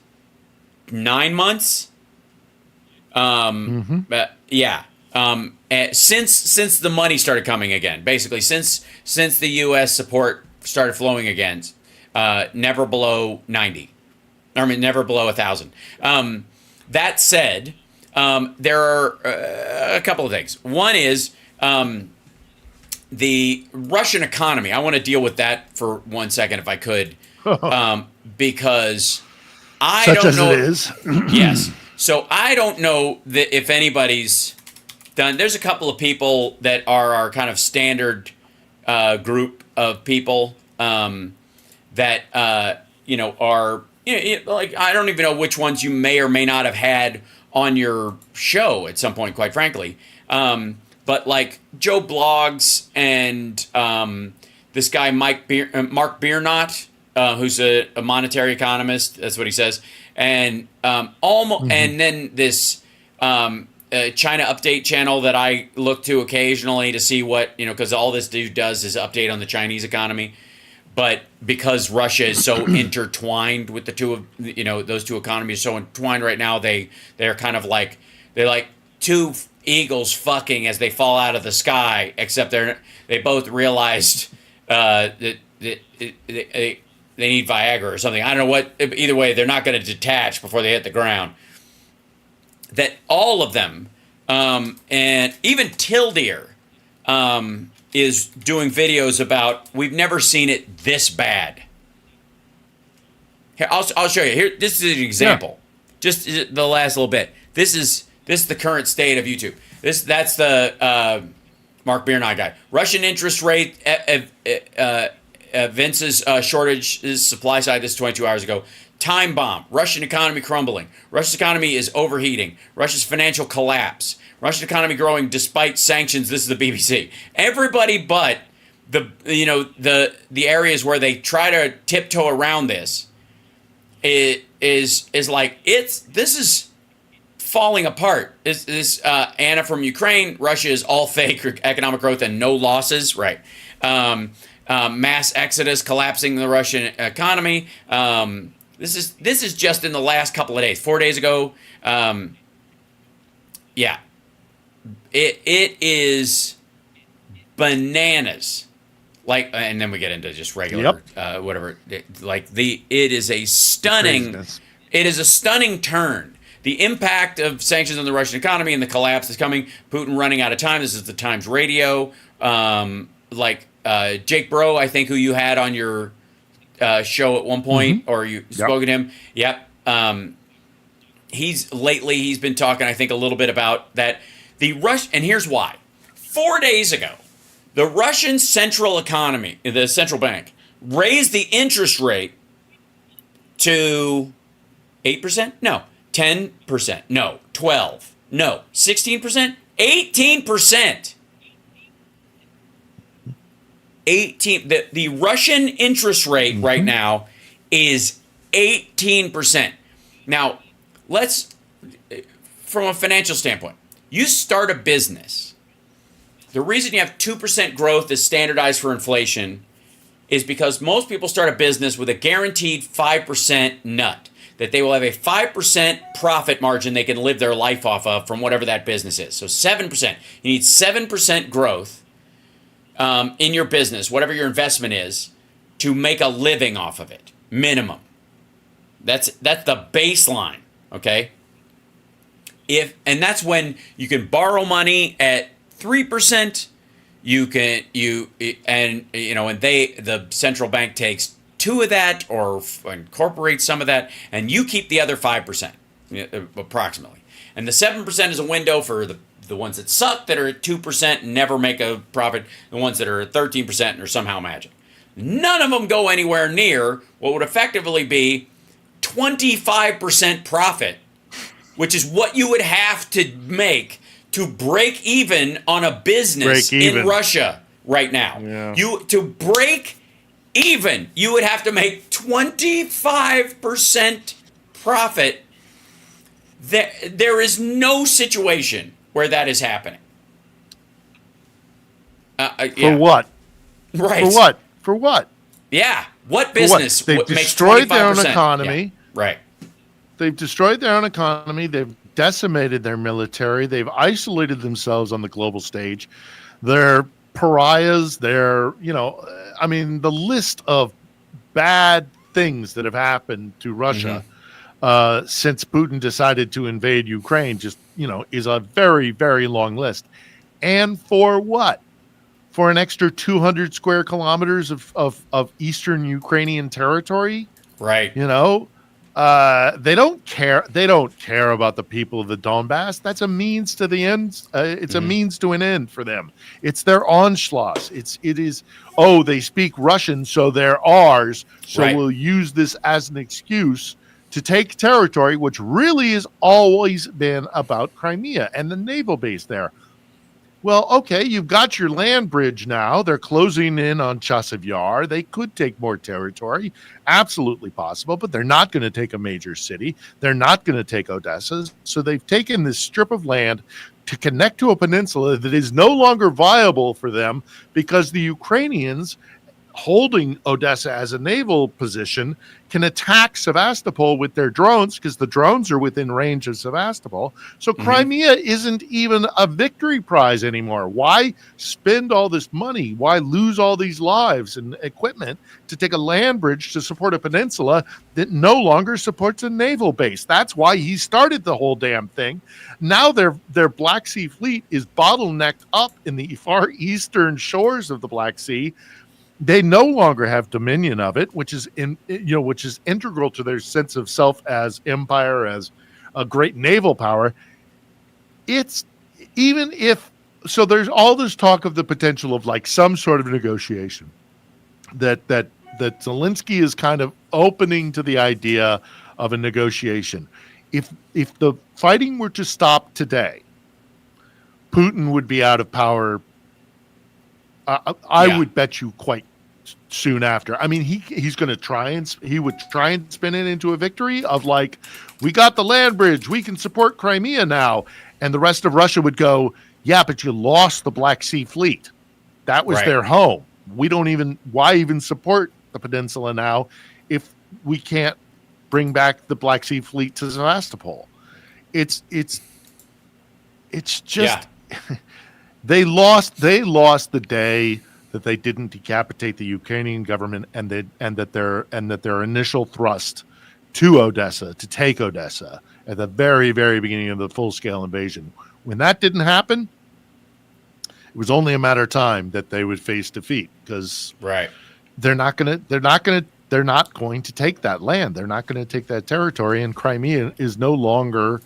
9 months. Since the money started coming again, basically since the U.S. support started flowing again. Never below 90. I mean, never below 1,000. That said, there are a couple of things. One is the Russian economy. I want to deal with that for 1 second, if I could, because I Such don't as know. It is. Yes. So I don't know that if anybody's done. There's a couple of people that are our kind of standard group of people that are like, I don't even know which ones you may or may not have had on your show at some point, quite frankly. But like Joe Blogs and this guy Mark Biernot, who's a monetary economist. That's what he says. And and then this China Update channel that I look to occasionally to see what, because all this dude does is update on the Chinese economy. But because Russia is so intertwined with the two of, those two economies are so entwined right now, they're kind of like, they're like two eagles fucking as they fall out of the sky, except they both realized that they need Viagra or something. I don't know what. Either way, they're not going to detach before they hit the ground. That all of them, and even Tildeer, is doing videos about, we've never seen it this bad. Here, I'll show you. Here, this is an example. Yeah. Just the last little bit. This is the current state of YouTube. That's the Mark Biernot guy. Russian interest rate. Vance's shortage supply side. This is 22 hours ago. Time bomb. Russian economy crumbling. Russia's economy is overheating. Russia's financial collapse. Russian economy growing despite sanctions. This is the BBC. Everybody but the areas where they try to tiptoe around this is like this is falling apart. This Anna from Ukraine. Russia is all fake economic growth and no losses. Right. Mass exodus collapsing the Russian economy. This is just in the last couple of days. 4 days ago. Yeah. It is bananas. Like, and then we get into just regular whatever. Like it is a stunning. It is a stunning turn. The impact of sanctions on the Russian economy and the collapse is coming. Putin running out of time. This is the Times Radio. Jake Bro, I think, who you had on your show at one point, or you spoke to him. Yep. He's been talking, I think, a little bit about that. And here's why. 4 days ago, the Russian central economy, the central bank, raised the interest rate to 8%? No. 10%? No. 12%? No. 16%? 18%. 18. The Russian interest rate right now is 18%. Now, from a financial standpoint, you start a business. The reason you have 2% growth is standardized for inflation is because most people start a business with a guaranteed 5% nut, that they will have a 5% profit margin they can live their life off of from whatever that business is. So 7%. You need 7% growth in your business, whatever your investment is, to make a living off of it, minimum. That's the baseline, okay? And that's when you can borrow money at 3%. The central bank takes 2 of that or incorporates some of that, and you keep the other 5%, approximately. And the 7% is a window for the ones that suck, that are at 2% and never make a profit, the ones that are at 13% and are somehow magic. None of them go anywhere near what would effectively be 25% profit, which is what you would have to make to break even on a business in Russia right now. Yeah. To break even, you would have to make 25% profit. There is no situation where that is happening. For what? Right. For what? Yeah. What business? They've destroyed their own economy. Yeah. Right. They've destroyed their own economy. They've decimated their military. They've isolated themselves on the global stage. They're pariahs. They're, I mean, the list of bad things that have happened to Russia since Putin decided to invade Ukraine just, is a very, very long list. And for what? For an extra 200 square kilometers of eastern Ukrainian territory? Right. They don't care. They don't care about the people of the Donbass. That's a means to the end. It's a means to an end for them. It's their Anschluss. It is. Oh, they speak Russian, so they're ours. So we'll use this as an excuse to take territory, which really has always been about Crimea and the naval base there. Well, okay, you've got your land bridge now. They're closing in on Chasiv Yar. They could take more territory. Absolutely possible, but they're not going to take a major city. They're not going to take Odessa. So they've taken this strip of land to connect to a peninsula that is no longer viable for them because the Ukrainians, holding Odessa as a naval position, can attack Sevastopol with their drones because the drones are within range of Sevastopol. So Crimea isn't even a victory prize anymore. Why spend all this money? Why lose all these lives and equipment to take a land bridge to support a peninsula that no longer supports a naval base? That's why he started the whole damn thing. Now their Black Sea fleet is bottlenecked up in the far eastern shores of the Black Sea. They no longer have dominion of it, which is integral to their sense of self as empire, as a great naval power. It's even if so. There's all this talk of the potential of like some sort of negotiation that Zelensky is kind of opening to the idea of a negotiation. If the fighting were to stop today, Putin would be out of power. I would bet you quite soon after. I mean, he's going to try and spin it into a victory of like, we got the land bridge, we can support Crimea now, and the rest of Russia would go, yeah, but you lost the Black Sea Fleet. That was their home. Why even support the peninsula now if we can't bring back the Black Sea Fleet to Sevastopol? It's just they lost the day that they didn't decapitate the Ukrainian government and that their initial thrust to Odessa, to take Odessa at the very, very beginning of the full-scale invasion. When that didn't happen, it was only a matter of time that they would face defeat because they're not going to take that land. They're not going to take that territory, and Crimea is no longer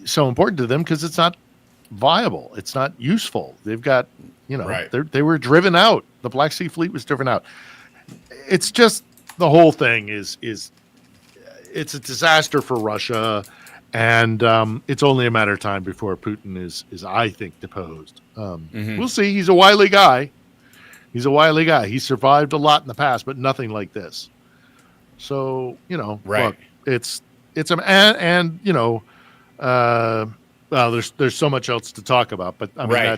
so important to them because it's not viable. It's not useful. They've got, they were driven out. The Black Sea Fleet was driven out. It's just the whole thing is it's a disaster for Russia, and it's only a matter of time before Putin is I think deposed. We'll see. He's a wily guy. He survived a lot in the past, but nothing like this. So look, well, there's so much else to talk about, but I mean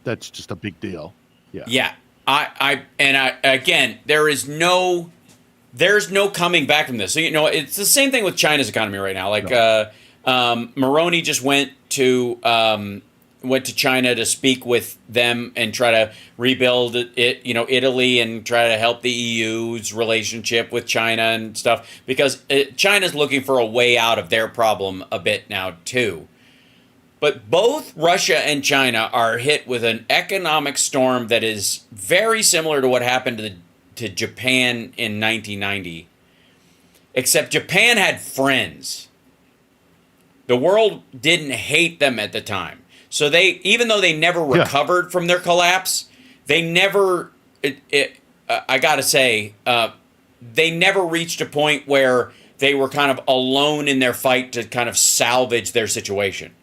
that's just a big deal. Yeah. Again, there's no coming back from this. So it's the same thing with China's economy right now. Like Moroni just went to China to speak with them and try to rebuild it, Italy, and try to help the EU's relationship with China and stuff, because China's looking for a way out of their problem a bit now too. But both Russia and China are hit with an economic storm that is very similar to what happened to Japan in 1990. Except Japan had friends. The world didn't hate them at the time. So even though they never recovered from their collapse, they never, I gotta say, they never reached a point where they were kind of alone in their fight to kind of salvage their situation.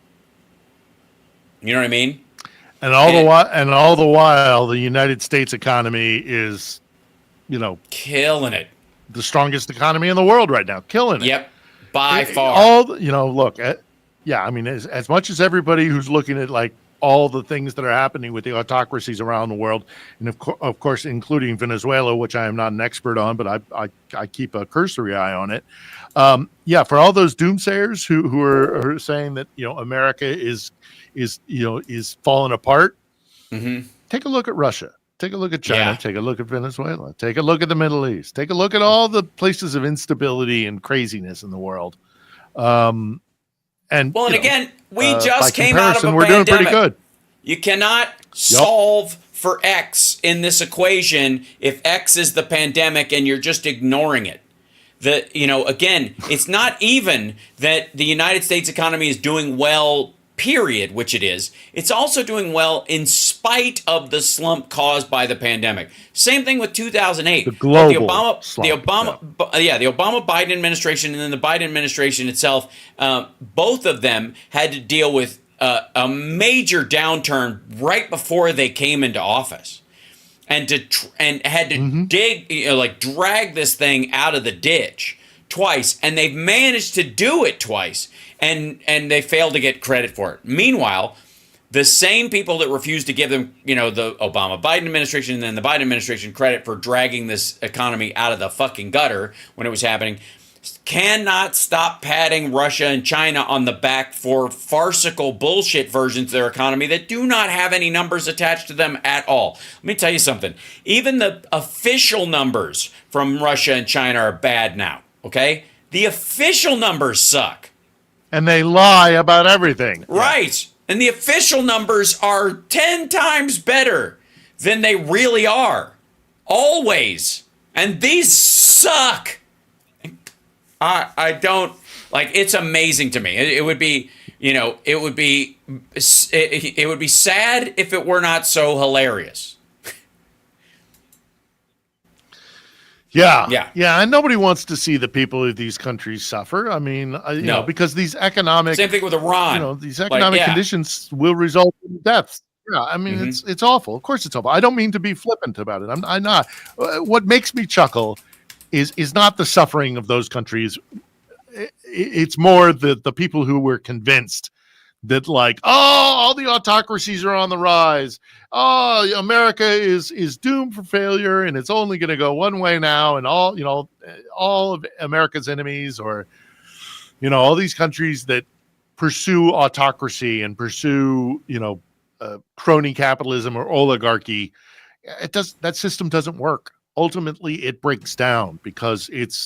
You know what I mean? And all the while, the United States economy is, killing it. The strongest economy in the world right now, killing it. Yep, by far. Look, I mean, as much as everybody who's looking at like all the things that are happening with the autocracies around the world, and of course, including Venezuela, which I am not an expert on, but I keep a cursory eye on it. For all those doomsayers who are saying that America is falling apart. take a look at Russia. Take a look at China. Yeah. Take a look at Venezuela. Take a look at the Middle East. Take a look at all the places of instability and craziness in the world. And again, we just came out of a we're pandemic. doing pretty good. You cannot solve for X in this equation if X is the pandemic and you're just ignoring it. Again, it's not even that the United States economy is doing well, period, which it is. It's also doing well in spite of the slump caused by the pandemic. Same thing with 2008. The global the Obama-Biden administration and then the Biden administration itself, both of them had to deal with a major downturn right before they came into office, and had to drag this thing out of the ditch twice, and they've managed to do it twice, and they failed to get credit for it. Meanwhile, the same people that refused to give them, the Obama-Biden administration and then the Biden administration credit for dragging this economy out of the fucking gutter when it was happening, cannot stop patting Russia and China on the back for farcical bullshit versions of their economy that do not have any numbers attached to them at all. Let me tell you something. Even the official numbers from Russia and China are bad now, okay? The official numbers suck. And they lie about everything. Right. And the official numbers are 10 times better than they really are. Always. And these suck. I don't it's amazing to me. It would be, it would be sad if it were not so hilarious. Yeah. And nobody wants to see the people of these countries suffer. I mean, because these economic, same thing with Iran. These economic conditions will result in deaths. Yeah, I mean, it's awful. Of course, it's awful. I don't mean to be flippant about it. I'm not. What makes me chuckle is not the suffering of those countries. It's more the people who were convinced that all the autocracies are on the rise. Oh, America is doomed for failure, and it's only going to go one way now. And all of America's enemies, or all these countries that pursue autocracy and pursue crony capitalism or oligarchy, that system doesn't work. Ultimately, it breaks down because it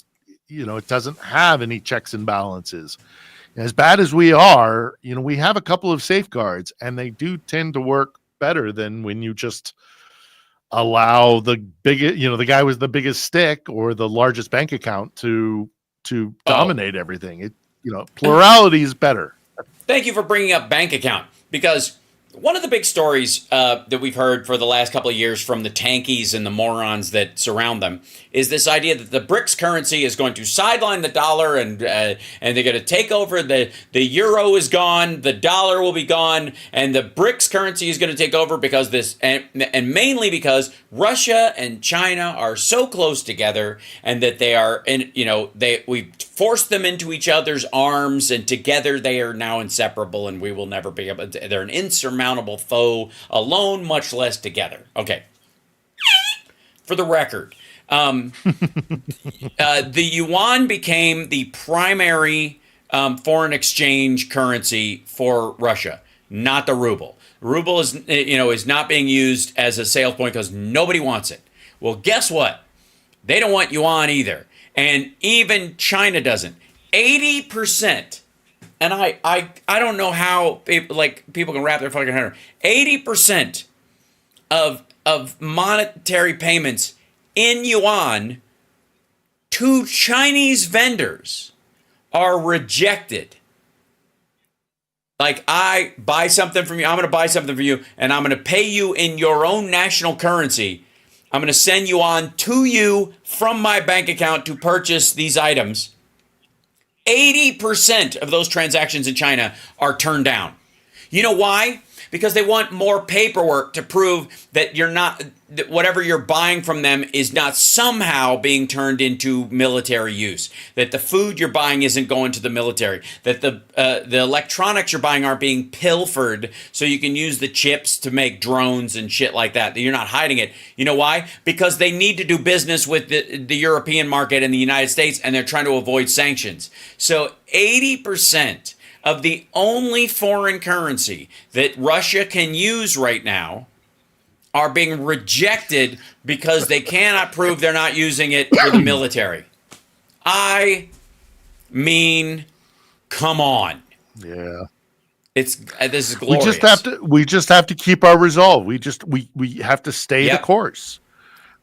doesn't have any checks and balances. As bad as we are, we have a couple of safeguards, and they do tend to work better than when you just allow the the guy with the biggest stick or the largest bank account to dominate everything. Plurality is better. Thank you for bringing up bank account, because one of the big stories that we've heard for the last couple of years from the tankies and the morons that surround them is this idea that the BRICS currency is going to sideline the dollar, and they're going to take over. The euro is gone, the dollar will be gone, and the BRICS currency is going to take over because and mainly because Russia and China are so close together, and that they are we forced them into each other's arms, and together they are now inseparable, and we will never be able to. They're an insurmountable foe alone, much less together. Okay. For the record, the yuan became the primary foreign exchange currency for Russia, not the ruble. The ruble is not being used as a sales point because nobody wants it. Well, guess what? They don't want yuan either. And even China doesn't. 80%, and I don't know how people can wrap their fucking head around 80% of monetary payments in yuan to Chinese vendors are rejected. I buy something from you, I'm going to buy something from you, and I'm going to pay you in your own national currency. I'm going to send yuan to you from my bank account to purchase these items. 80% of those transactions in China are turned down. You know why? Because they want more paperwork to prove that that whatever you're buying from them is not somehow being turned into military use. That the food you're buying isn't going to the military. That the electronics you're buying aren't being pilfered so you can use the chips to make drones and shit like that. That you're not hiding it. You know why? Because they need to do business with the European market and the United States, and they're trying to avoid sanctions. So 80% of the only foreign currency that Russia can use right now are being rejected because they cannot prove they're not using it for the military. I mean, come on. Yeah. This is glorious. We just have to keep our resolve. We have to stay the course.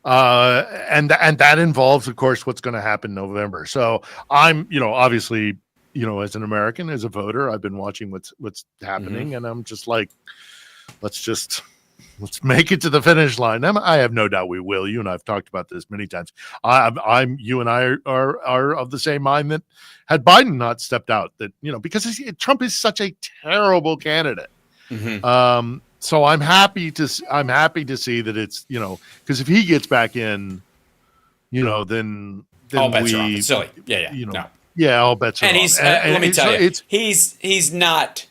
And that involves, of course, what's going to happen in November. So I'm, obviously, as an American, as a voter, I've been watching what's happening, and I'm just like, let's make it to the finish line. I have no doubt we will. You and I've talked about this many times. You and I are of the same mind that had Biden not stepped out, that, because Trump is such a terrible candidate. Mm-hmm. So I'm happy to see that it's, because if he gets back in, then all bets are off. It's silly. Yeah. All bets are off. And let me tell you, he's not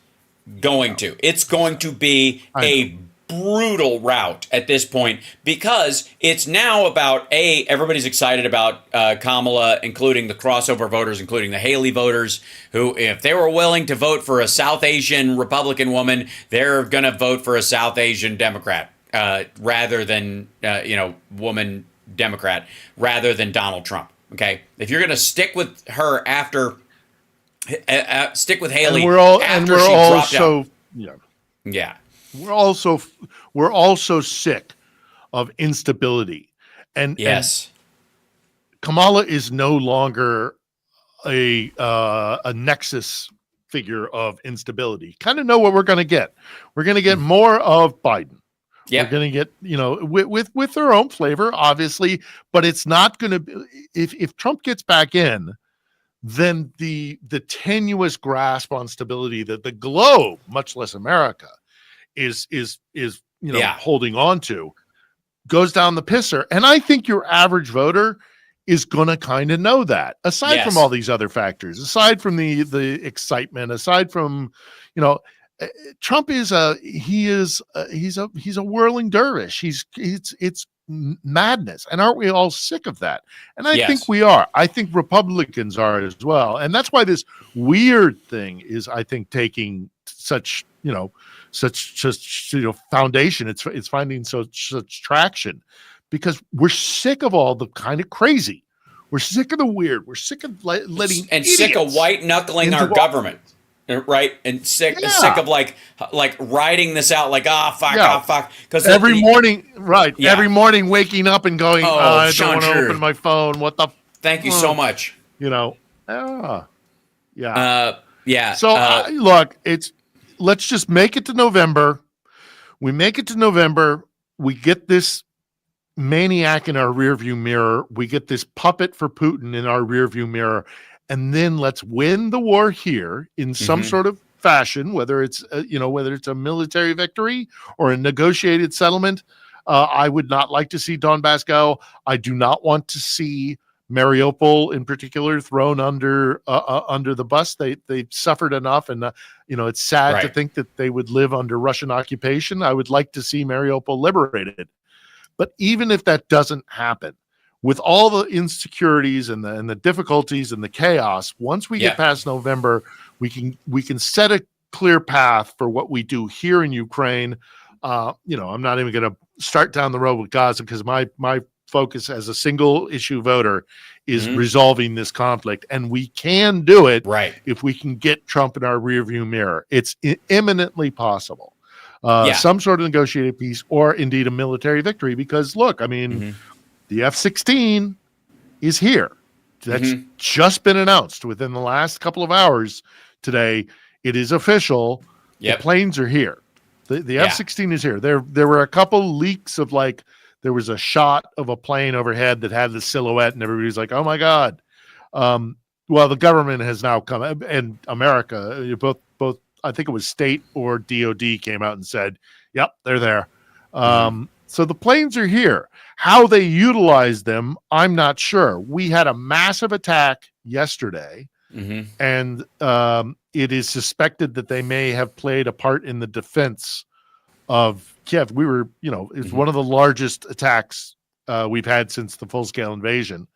going to. It's going to be a brutal route at this point, because it's now about everybody's excited about Kamala, including the crossover voters, including the Haley voters, who, if they were willing to vote for a South Asian Republican woman, they're going to vote for a South Asian Democrat rather than woman Democrat rather than Donald Trump. Okay, if you're going to stick with her after stick with Haley, we're also sick of instability, and Kamala is no longer a nexus figure of instability. Kind of know what we're going to get. We're going to get more of Biden. We're going to get, with their own flavor, obviously, but it's not going to be, if Trump gets back in, then the tenuous grasp on stability that the globe, much less America, is holding on to, goes down the pisser. And I think your average voter is going to kind of know that, aside from all these other factors, aside from the excitement, aside from, Trump he's a whirling dervish. It's madness. And aren't we all sick of that? And I think we are. I think Republicans are as well. And that's why this weird thing is, I think, taking such foundation. It's finding such traction, because we're sick of all the kind of crazy. We're sick of the weird. We're sick of letting sick of white knuckling our government. Right, and sick of like writing this out, like fuck. Because every morning waking up and going, I don't want to open my phone. What the? Thank you so much. So look, let's just make it to November. We make it to November. We get this maniac in our rearview mirror. We get this puppet for Putin in our rearview mirror. And then let's win the war here in some sort of fashion, whether it's a military victory or a negotiated settlement. I would not like to see Donbass go. I do not want to see Mariupol in particular thrown under the bus. They suffered enough, and it's sad to think that they would live under Russian occupation. I would like to see Mariupol liberated. But even if that doesn't happen, with all the insecurities and the difficulties and the chaos, once we get past November, we can set a clear path for what we do here in Ukraine. I'm not even going to start down the road with Gaza, because my focus as a single issue voter is resolving this conflict, and we can do it if we can get Trump in our rearview mirror. It's imminently possible. Some sort of negotiated peace, or indeed a military victory, because look, I mean, the F-16 is here. That's just been announced within the last couple of hours today. It is official. The planes are here. The F-16 is here. There were a couple leaks of, like, there was a shot of a plane overhead that had the silhouette, and everybody's like, oh my God. Well, the government has now come, and America, both I think it was state or DOD came out and said, yep, they're there. So the planes are here. How they utilize them, I'm not sure. We had a massive attack yesterday, and it is suspected that they may have played a part in the defense of Kiev. We were, it's one of the largest attacks we've had since the full-scale invasion.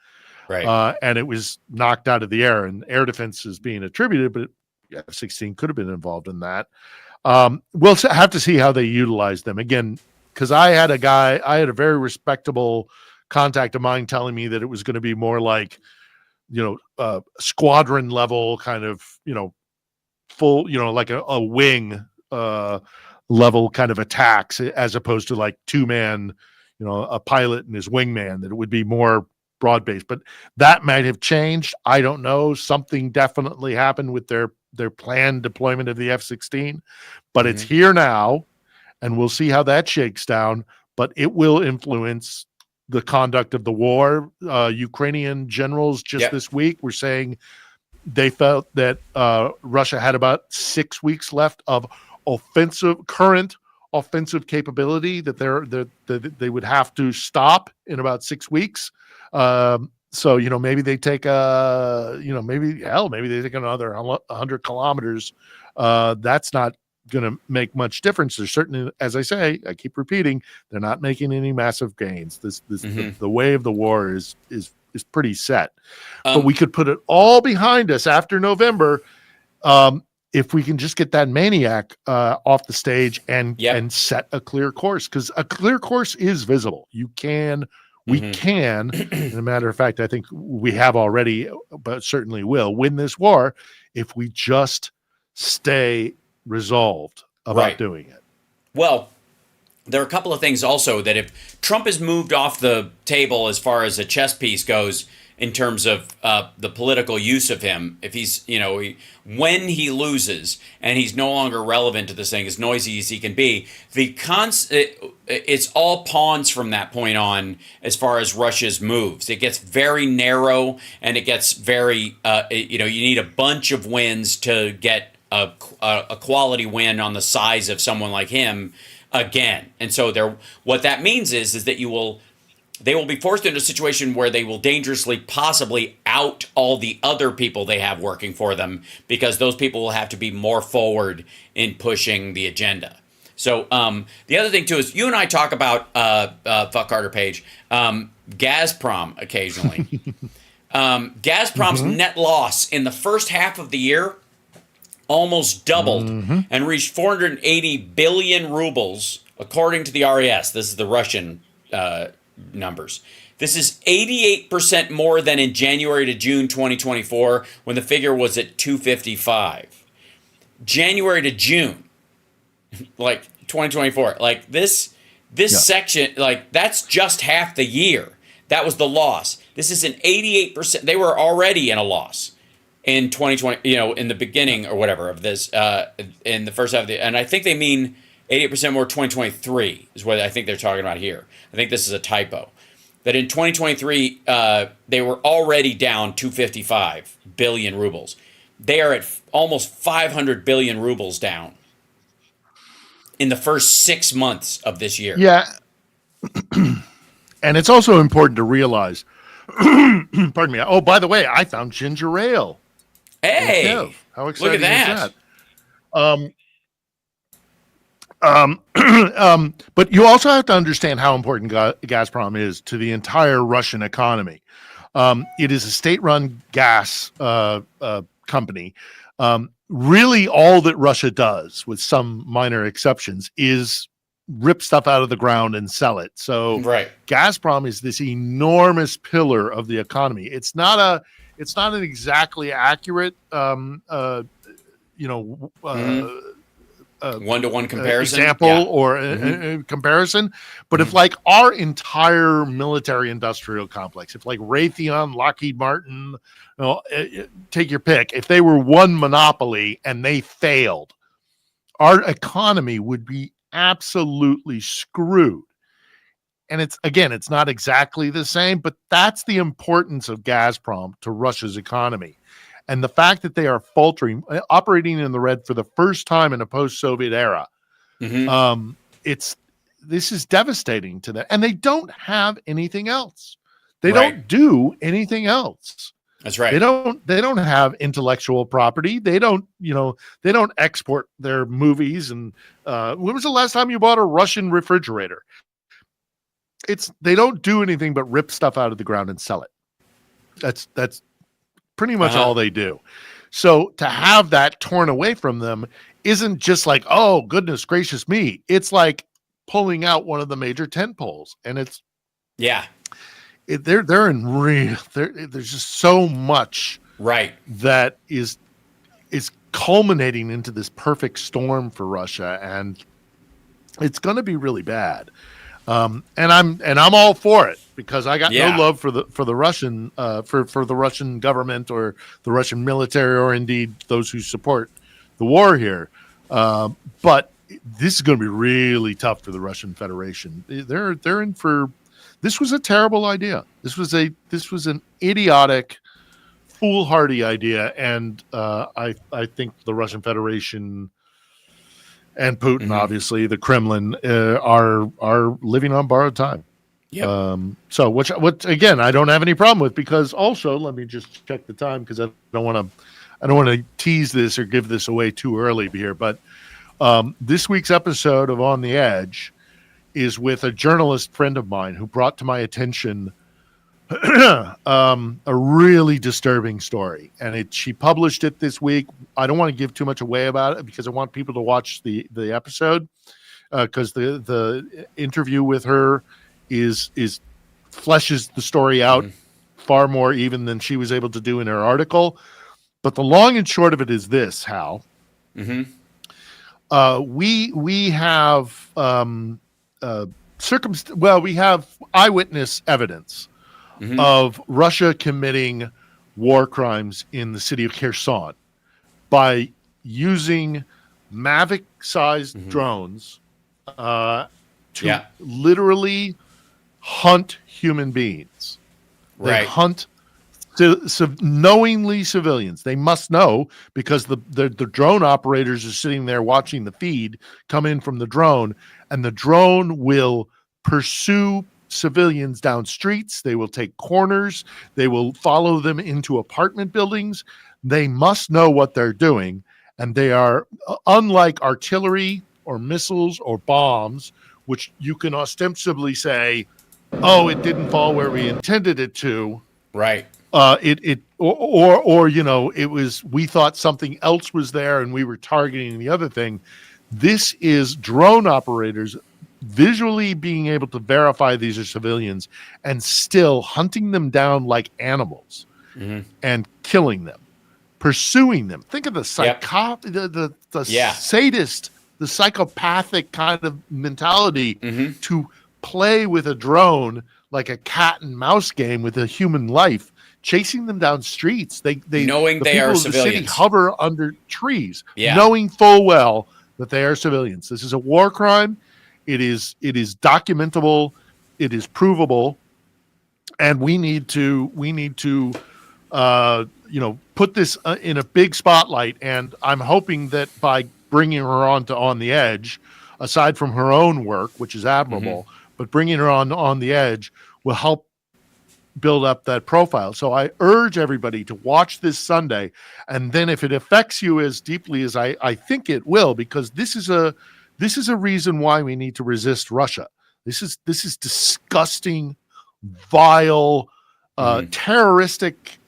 Right. And it was knocked out of the air, and air defense is being attributed, but F-16 could have been involved in that. We'll have to see how they utilize them. Again, because I had a very respectable contact of mine telling me that it was going to be more like, squadron level kind of, full, like a wing level kind of attacks, as opposed to like two-man, a pilot and his wingman, that it would be more broad-based. But that might have changed. I don't know. Something definitely happened with their planned deployment of the F-16, but it's here now, and we'll see how that shakes down. But it will influence the conduct of the war. Ukrainian generals just this week were saying they felt that Russia had about 6 weeks left of current offensive capability that they would have to stop in about 6 weeks. So, maybe they take maybe they take another 100 kilometers. That's not going to make much difference. There's certainly, as I say, I keep repeating, they're not making any massive gains. The way of the war is pretty set. But we could put it all behind us after November, if we can just get that maniac off the stage and set a clear course, because a clear course is visible. We can, as a matter of fact, I think we have already, but certainly will win this war if we just stay resolved about doing it. Well, there are a couple of things also that if Trump has moved off the table as far as a chess piece goes in terms of the political use of him, if he's, when he loses and he's no longer relevant to this thing, as noisy as he can be, it's all pawns from that point on as far as Russia's moves. It gets very narrow, and it gets very, you need a bunch of wins to get a quality win on the size of someone like him again. And so what that means is that they will be forced into a situation where they will dangerously possibly out all the other people they have working for them, because those people will have to be more forward in pushing the agenda. So the other thing too is you and I talk about fuck Carter Page, Gazprom occasionally. Gazprom's net loss in the first half of the year almost doubled and reached 480 billion rubles, according to the RES. This is the Russian numbers. This is 88% more than in January to June 2024, when the figure was at 255. January to June, like 2024, like this section, like that's just half the year. That was the loss. This is an 88%. They were already in a loss in 2020, in the beginning or whatever of this, in the first half of the, and I think they mean 88% more 2023 is what I think they're talking about here. I think this is a typo. That in 2023, they were already down 255 billion rubles. They are at almost 500 billion rubles down in the first 6 months of this year. Yeah. And it's also important to realize, pardon me. Oh, by the way, I found ginger ale. Hey, how exciting look at is that? But you also have to understand how important Gazprom is to the entire Russian economy. It is a state-run gas company. Really, all that Russia does, with some minor exceptions, is rip stuff out of the ground and sell it. So Gazprom is this enormous pillar of the economy. It's not an exactly accurate one-to-one comparison example or a comparison, but if like our entire military industrial complex, if like Raytheon, Lockheed Martin, take your pick, if they were one monopoly and they failed, our economy would be absolutely screwed. And it's not exactly the same, but that's the importance of Gazprom to Russia's economy. And the fact that they are faltering, operating in the red for the first time in a post-Soviet era, this is devastating to them. And they don't have anything else. They don't do anything else. That's right. They don't have intellectual property. They don't export their movies. And when was the last time you bought a Russian refrigerator? They don't do anything but rip stuff out of the ground and sell it. That's pretty much all they do. So to have that torn away from them isn't just like, oh, goodness gracious me. It's like pulling out one of the major tent poles, and it's they're in real. There's just so much that is culminating into this perfect storm for Russia, and it's going to be really bad. And I'm all for it, because I got no love for the Russian for the Russian government or the Russian military, or indeed those who support the war here. But this is going to be really tough for the Russian Federation. They're in for. This was a terrible idea. This was an idiotic, foolhardy idea, and I think the Russian Federation and Putin, obviously the Kremlin, are living on borrowed time. So which again I don't have any problem with, because also let me just check the time, because I don't want to tease this or give this away too early here, but this week's episode of On the Edge is with a journalist friend of mine who brought to my attention a really disturbing story, and she published it this week. I don't want to give too much away about it, because I want people to watch the episode, because the interview with her is fleshes the story out far more even than she was able to do in her article. But the long and short of it is this, Hal. We have we have eyewitness evidence of Russia committing war crimes in the city of Kherson by using Mavic-sized drones to literally hunt human beings. They hunt knowingly civilians. They must know, because the drone operators are sitting there watching the feed come in from the drone, and the drone will pursue civilians down streets. They will take corners. They will follow them into apartment buildings. They must know what they're doing, and they are unlike artillery or missiles or bombs, which you can ostensibly say, "Oh, it didn't fall where we intended it to." It was, we thought something else was there and we were targeting the other thing. This is drone operators visually being able to verify these are civilians and still hunting them down like animals and killing them, pursuing them. Think of the sadist, the psychopathic kind of mentality to play with a drone like a cat and mouse game with a human life, chasing them down streets. Knowing they are civilians. The city hover under trees, knowing full well that they are civilians. This is a war crime. It is documentable. It is provable, and we need to put this in a big spotlight. And I'm hoping that by bringing her on the Edge, aside from her own work, which is admirable, but bringing her on the Edge will help build up that profile. So I urge everybody to watch this Sunday, and then if it affects you as deeply as I think it will, because this is a reason why we need to resist Russia. This is disgusting, vile, terroristic,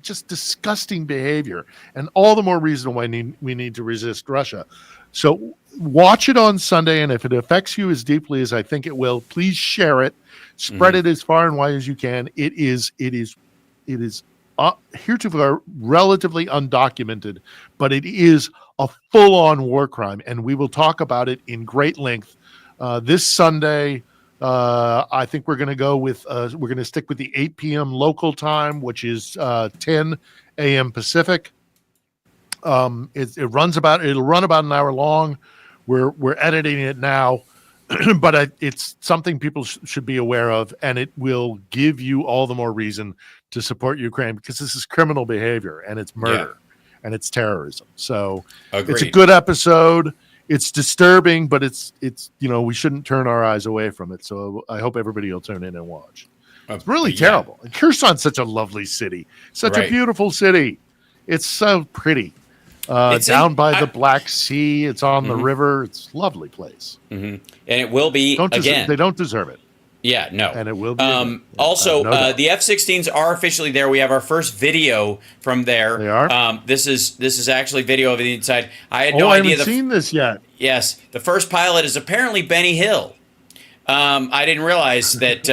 just disgusting behavior, and all the more reason why we need to resist Russia. So watch it on Sunday, and if it affects you as deeply as I think it will, please share it, spread it as far and wide as you can. It is heretofore relatively undocumented, but it is a full-on war crime, and we will talk about it in great length this Sunday. I think we're going to go with we're going to stick with the 8 p.m. local time, which is 10 a.m. Pacific. It'll run about an hour long. We're editing it now, but it's something people should be aware of, and it will give you all the more reason to support Ukraine, because this is criminal behavior and it's murder and it's terrorism. So It's a good episode. It's disturbing, but it's we shouldn't turn our eyes away from it. So I hope everybody will tune in and watch. It's really terrible. And Kherson's such a lovely city, such a beautiful city. It's so pretty. It's down by the Black Sea. It's on the river. It's a lovely place. And it will be they don't deserve it. Yeah, no. And it will be. Also, the F-16s are officially there. We have our first video from there. They are? This is actually video of the inside. I had no idea. I haven't seen this yet. Yes, the first pilot is apparently Benny Hill. I didn't realize that.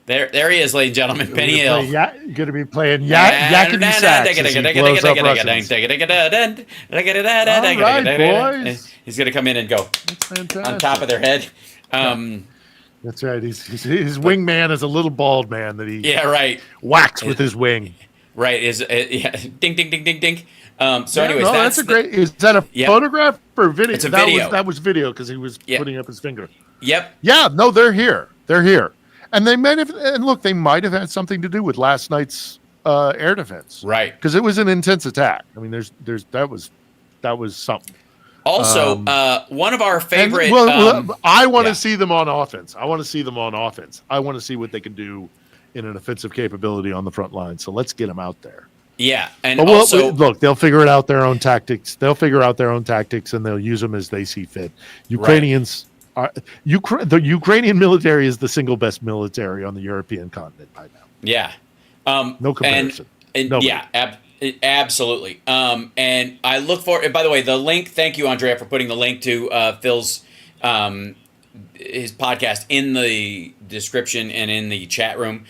There he is, ladies and gentlemen, Benny Hill. Going to be playing yakety sax as he blows up Russians. All right, boys. He's going to come in and go on top of their head. That's right. His wingman is a little bald man that he whacks with his wing. Right. Ding, ding, ding, ding, ding. Anyways, that's a great. Is that a photograph or video? It's a video. That was video because he was putting up his finger. Yep. Yeah. No, they're here. They're here, and they might have. And look, they might have had something to do with last night's air defense. Right. Because it was an intense attack. I mean, that was something. Also, one of our favorite. I want to see them on offense. I want to see what they can do in an offensive capability on the front line. So let's get them out there. Yeah, and look, they'll figure out their own tactics. And they'll use them as they see fit. Ukrainians the Ukrainian military is the single best military on the European continent by now. Yeah, no comparison. Absolutely. And I look for. And by the way, the link. Thank you, Andrea, for putting the link to Phil's his podcast in the description and in the chat room,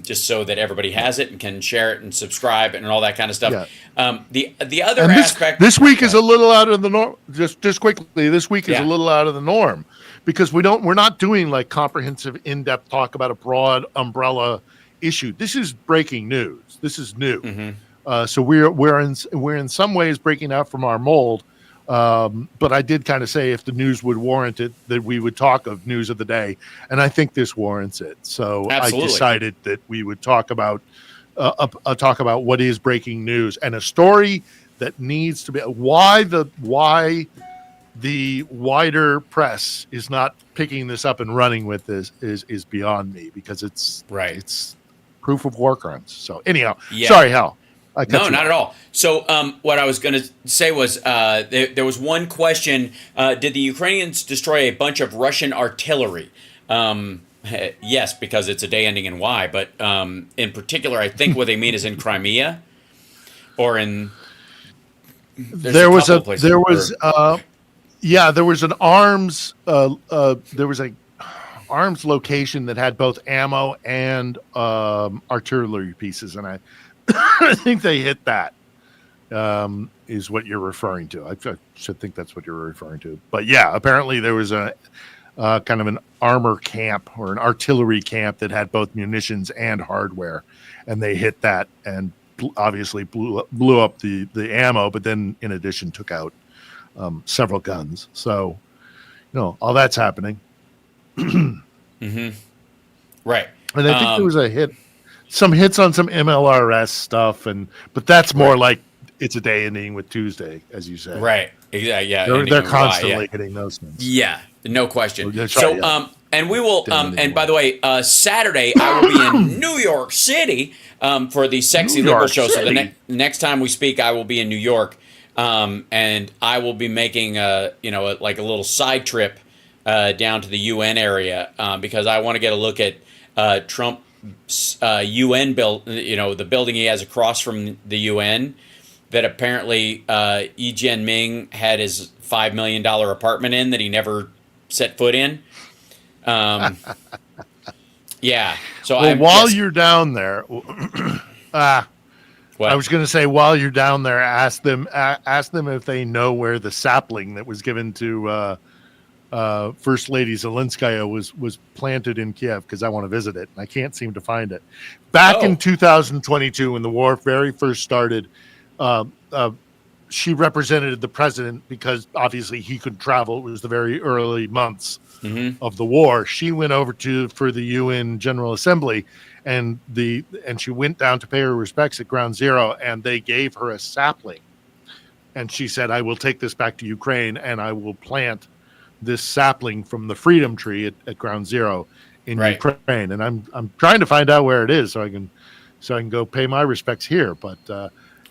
just so that everybody has it and can share it and subscribe and all that kind of stuff. Yeah. The other aspect this week is a little out of the norm. Just quickly, this week is a little out of the norm because we're not doing like comprehensive, in-depth talk about a broad umbrella issue. This is breaking news. This is new. Mm-hmm. So we're in some ways breaking out from our mold. But I did kind of say if the news would warrant it, that we would talk of news of the day, and I think this warrants it. So absolutely. I decided that we would talk about what is breaking news and a story that needs to be why the wider press is not picking this up and running with this is beyond me because it's proof of war crimes. So anyhow, sorry, Hal. No, not at all. So what I was going to say was there was one question. Did the Ukrainians destroy a bunch of Russian artillery? Yes, because it's a day ending in Y. But in particular, I think what they mean is in Crimea or in... There was an arms location that had both ammo and artillery pieces, and I think they hit that. Is what you're referring to. I should think that's what you're referring to. But yeah, apparently there was a kind of an armor camp or an artillery camp that had both munitions and hardware, and they hit that and obviously blew up the ammo, but then in addition took out several guns. So, all that's happening. Mm-hmm. Right. And I think there was a hit. Some hits on some MLRS stuff, but that's more like it's a day ending with Tuesday, as you said. Right. Yeah. They're constantly hitting those things. Yeah. No question. And we will. And by the way, Saturday I will be in New York City for the Sexy Liberal Show. So the next time we speak, I will be in New York, and I will be making like a little side trip down to the UN area because I want to get a look at Trump. UN built, the building he has across from the UN that apparently Yi Jianming had his $5 million apartment in that he never set foot in. Yeah. So you're down there, I was going to say while you're down there, ask them if they know where the sapling that was given to First Lady Zelenskaya was planted in Kiev because I want to visit it and I can't seem to find it. Back in 2022, when the war very first started, she represented the president because obviously he couldn't travel. It was the very early months of the war. She went over for the UN General Assembly and she went down to pay her respects at Ground Zero, and they gave her a sapling. And she said, "I will take this back to Ukraine and I will plant this sapling from the Freedom Tree at Ground Zero in Ukraine." And I'm trying to find out where it is so I can go pay my respects here. But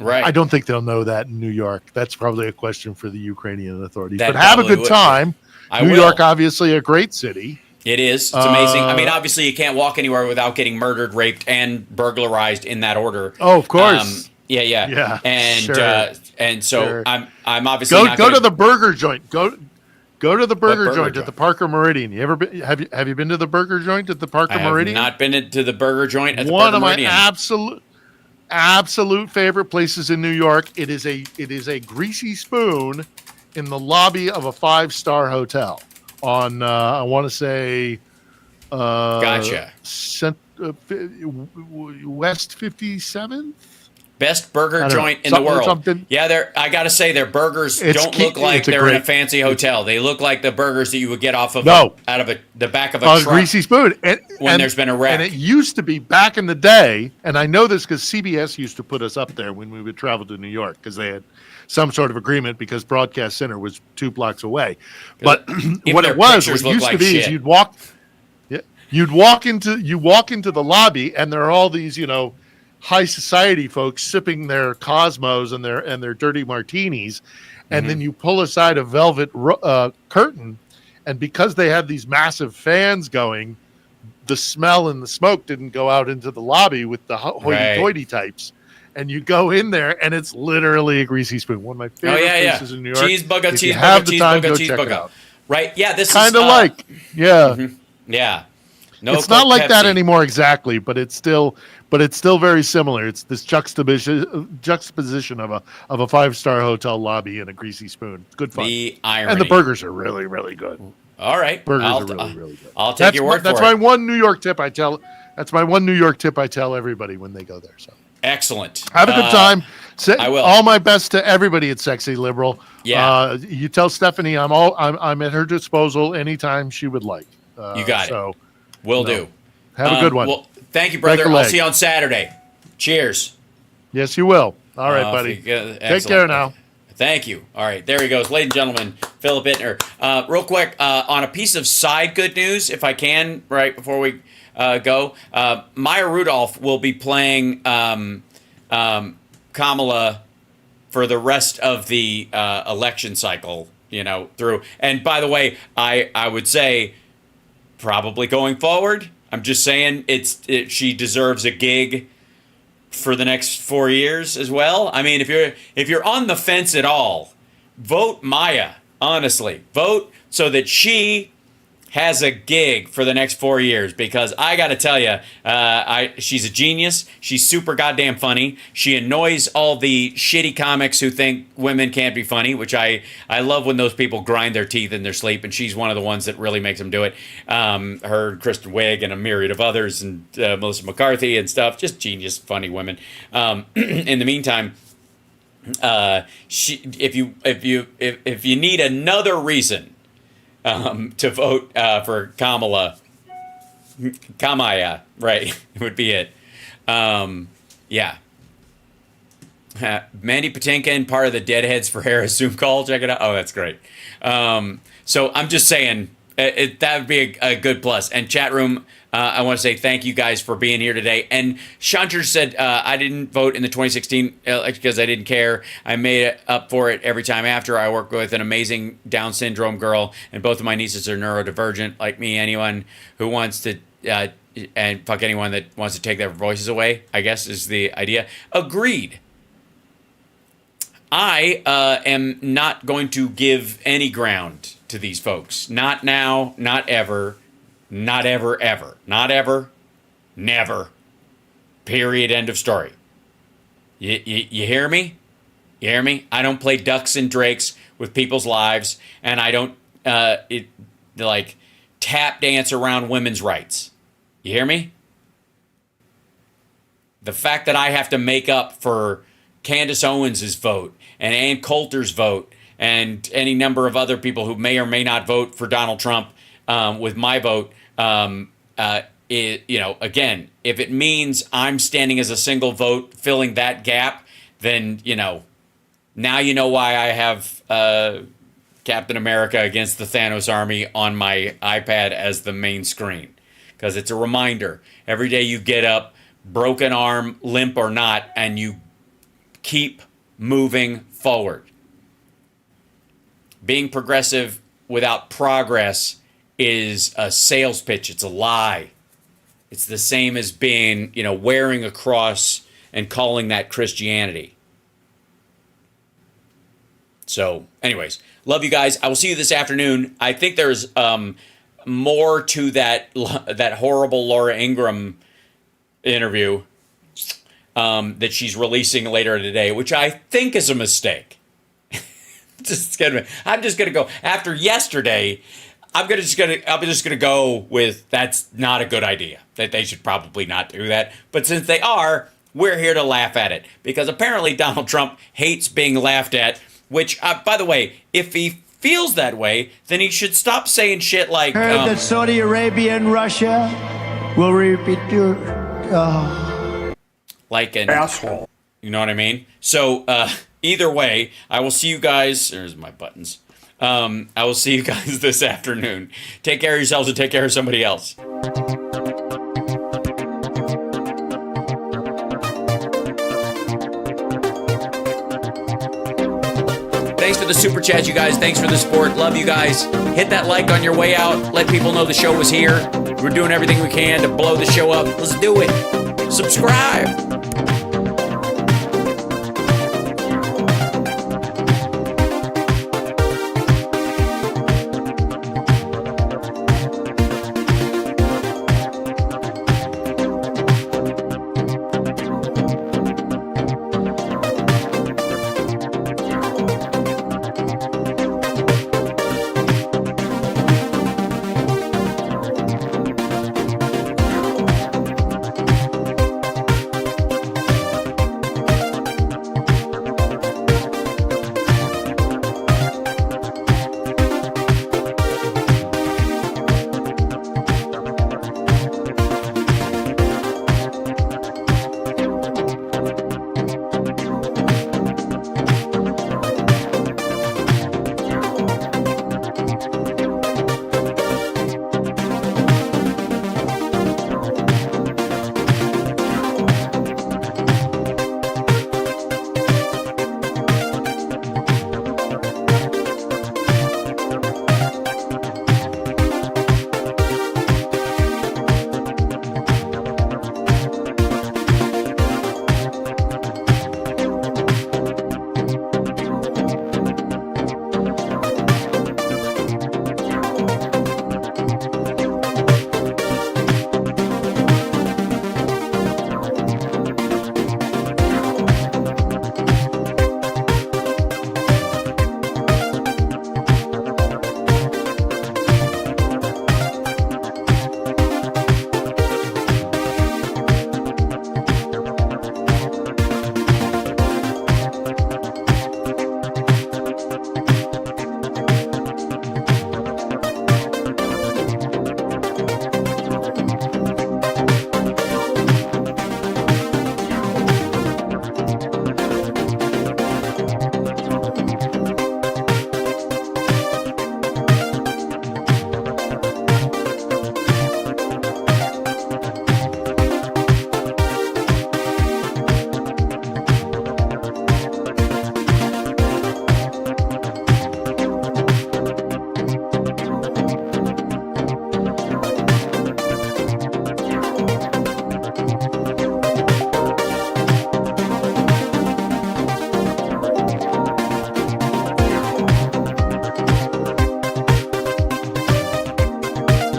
I don't think they'll know that in New York. That's probably a question for the Ukrainian authorities. But have a good time. New York, obviously a great city. It is. It's amazing. I mean, obviously you can't walk anywhere without getting murdered, raped, and burglarized in that order. Oh, of course. Yeah. And sure. And so sure. I'm obviously go not go to the burger joint. Go to the burger joint joint? at the Parker Meridian. You ever been? Have you been to the burger joint at the Parker Meridian? I have not been to the burger joint at the One Parker of my Meridian. absolute favorite places in New York. It is a greasy spoon in the lobby of a 5-star hotel on I want to say Gotcha. West 57th. Best burger joint in the world. Something. Yeah, I got to say their burgers don't look like they're in a fancy hotel. They look like the burgers that you would get off of the back of a truck. Greasy spoon. When there's been a wreck. And it used to be back in the day, and I know this because CBS used to put us up there when we would travel to New York because they had some sort of agreement because Broadcast Center was 2 blocks away. But what it was used to be is you'd walk into the lobby and there are all these, high society folks sipping their Cosmos and their dirty martinis, and then you pull aside a velvet curtain, and because they had these massive fans going, the smell and the smoke didn't go out into the lobby with the hoity-toity types. And you go in there, and it's literally a greasy spoon. One of my favorite places in New York. Cheeseburger. Right? Yeah, this kind of yeah. No, it's not like that anymore exactly, but it's still very similar. It's this juxtaposition of a 5-star hotel lobby and a greasy spoon. Good fun. The irony. And the burgers are really, really good. All right. Burgers are really, really good. I'll take your word for it. That's my one New York tip I tell everybody when they go there. So excellent. Have a good time. I will. All my best to everybody at Sexy Liberal. Yeah. You tell Stephanie I'm at her disposal anytime she would like. You got it. Will do. Have a good one. Well, thank you, brother. I'll see you on Saturday. Cheers. Yes, you will. All right, buddy. Take care now. Thank you. All right, there he goes. Ladies and gentlemen, PHILLIP ITTNER. Real quick, on a piece of side good news, if I can, right before we go, Maya Rudolph will be playing Kamala for the rest of the election cycle, through. And by the way, I would say probably going forward, I'm just saying she deserves a gig for the next 4 years as well. I mean, if you're on the fence at all, vote Maya. Honestly, vote so that she has a gig for the next 4 years, because I got to tell you, she's a genius. She's super goddamn funny. She annoys all the shitty comics who think women can't be funny, which I love when those people grind their teeth in their sleep, and she's one of the ones that really makes them do it. Her, Kristen Wiig, and a myriad of others, and Melissa McCarthy and stuff. Just genius, funny women. In the meantime, if you need another reason to vote for Kamala, right, would be it. Yeah. Mandy Patinkin, part of the Deadheads for Harris Zoom call. Check it out. Oh, that's great. So I'm just saying that would be a good plus. And chat room, I want to say thank you guys for being here today. And Chanter said, I didn't vote in the 2016 election because I didn't care. I made it up for it every time after. I work with an amazing Down syndrome girl, and both of my nieces are neurodivergent like me. Anyone who wants to, and fuck anyone that wants to take their voices away, I guess is the idea. Agreed. I am not going to give any ground to these folks. Not now, not ever. Not ever, ever. Not ever, never. Period, end of story. You hear me? You hear me? I don't play ducks and drakes with people's lives, and I don't tap dance around women's rights. You hear me? The fact that I have to make up for Candace Owens' vote and Ann Coulter's vote and any number of other people who may or may not vote for Donald Trump with my vote, again, if it means I'm standing as a single vote filling that gap, then, now you know why I have Captain America against the Thanos army on my iPad as the main screen. Because it's a reminder. Every day you get up, broken arm, limp or not, and you keep moving forward. Being progressive without progress is a sales pitch. It's a lie. It's the same as being, wearing a cross and calling that Christianity. So, anyways, love you guys. I will see you this afternoon. I think there's more to that horrible Laura Ingraham interview that she's releasing later today, which I think is a mistake. I'm just gonna go after yesterday. I'm just gonna go with that's not a good idea. That they should probably not do that. But since they are, we're here to laugh at it because apparently Donald Trump hates being laughed at. Which, by the way, if he feels that way, then he should stop saying shit like heard that Saudi Arabia and Russia will repeat your like an asshole. You know what I mean? So either way, I will see you guys. There's my buttons. I will see you guys this afternoon. Take care of yourselves and take care of somebody else. Thanks for the super chat, you guys. Thanks for the support. Love you guys. Hit that like on your way out. Let people know the show was here. We're doing everything we can to blow the show up. Let's do it. Subscribe.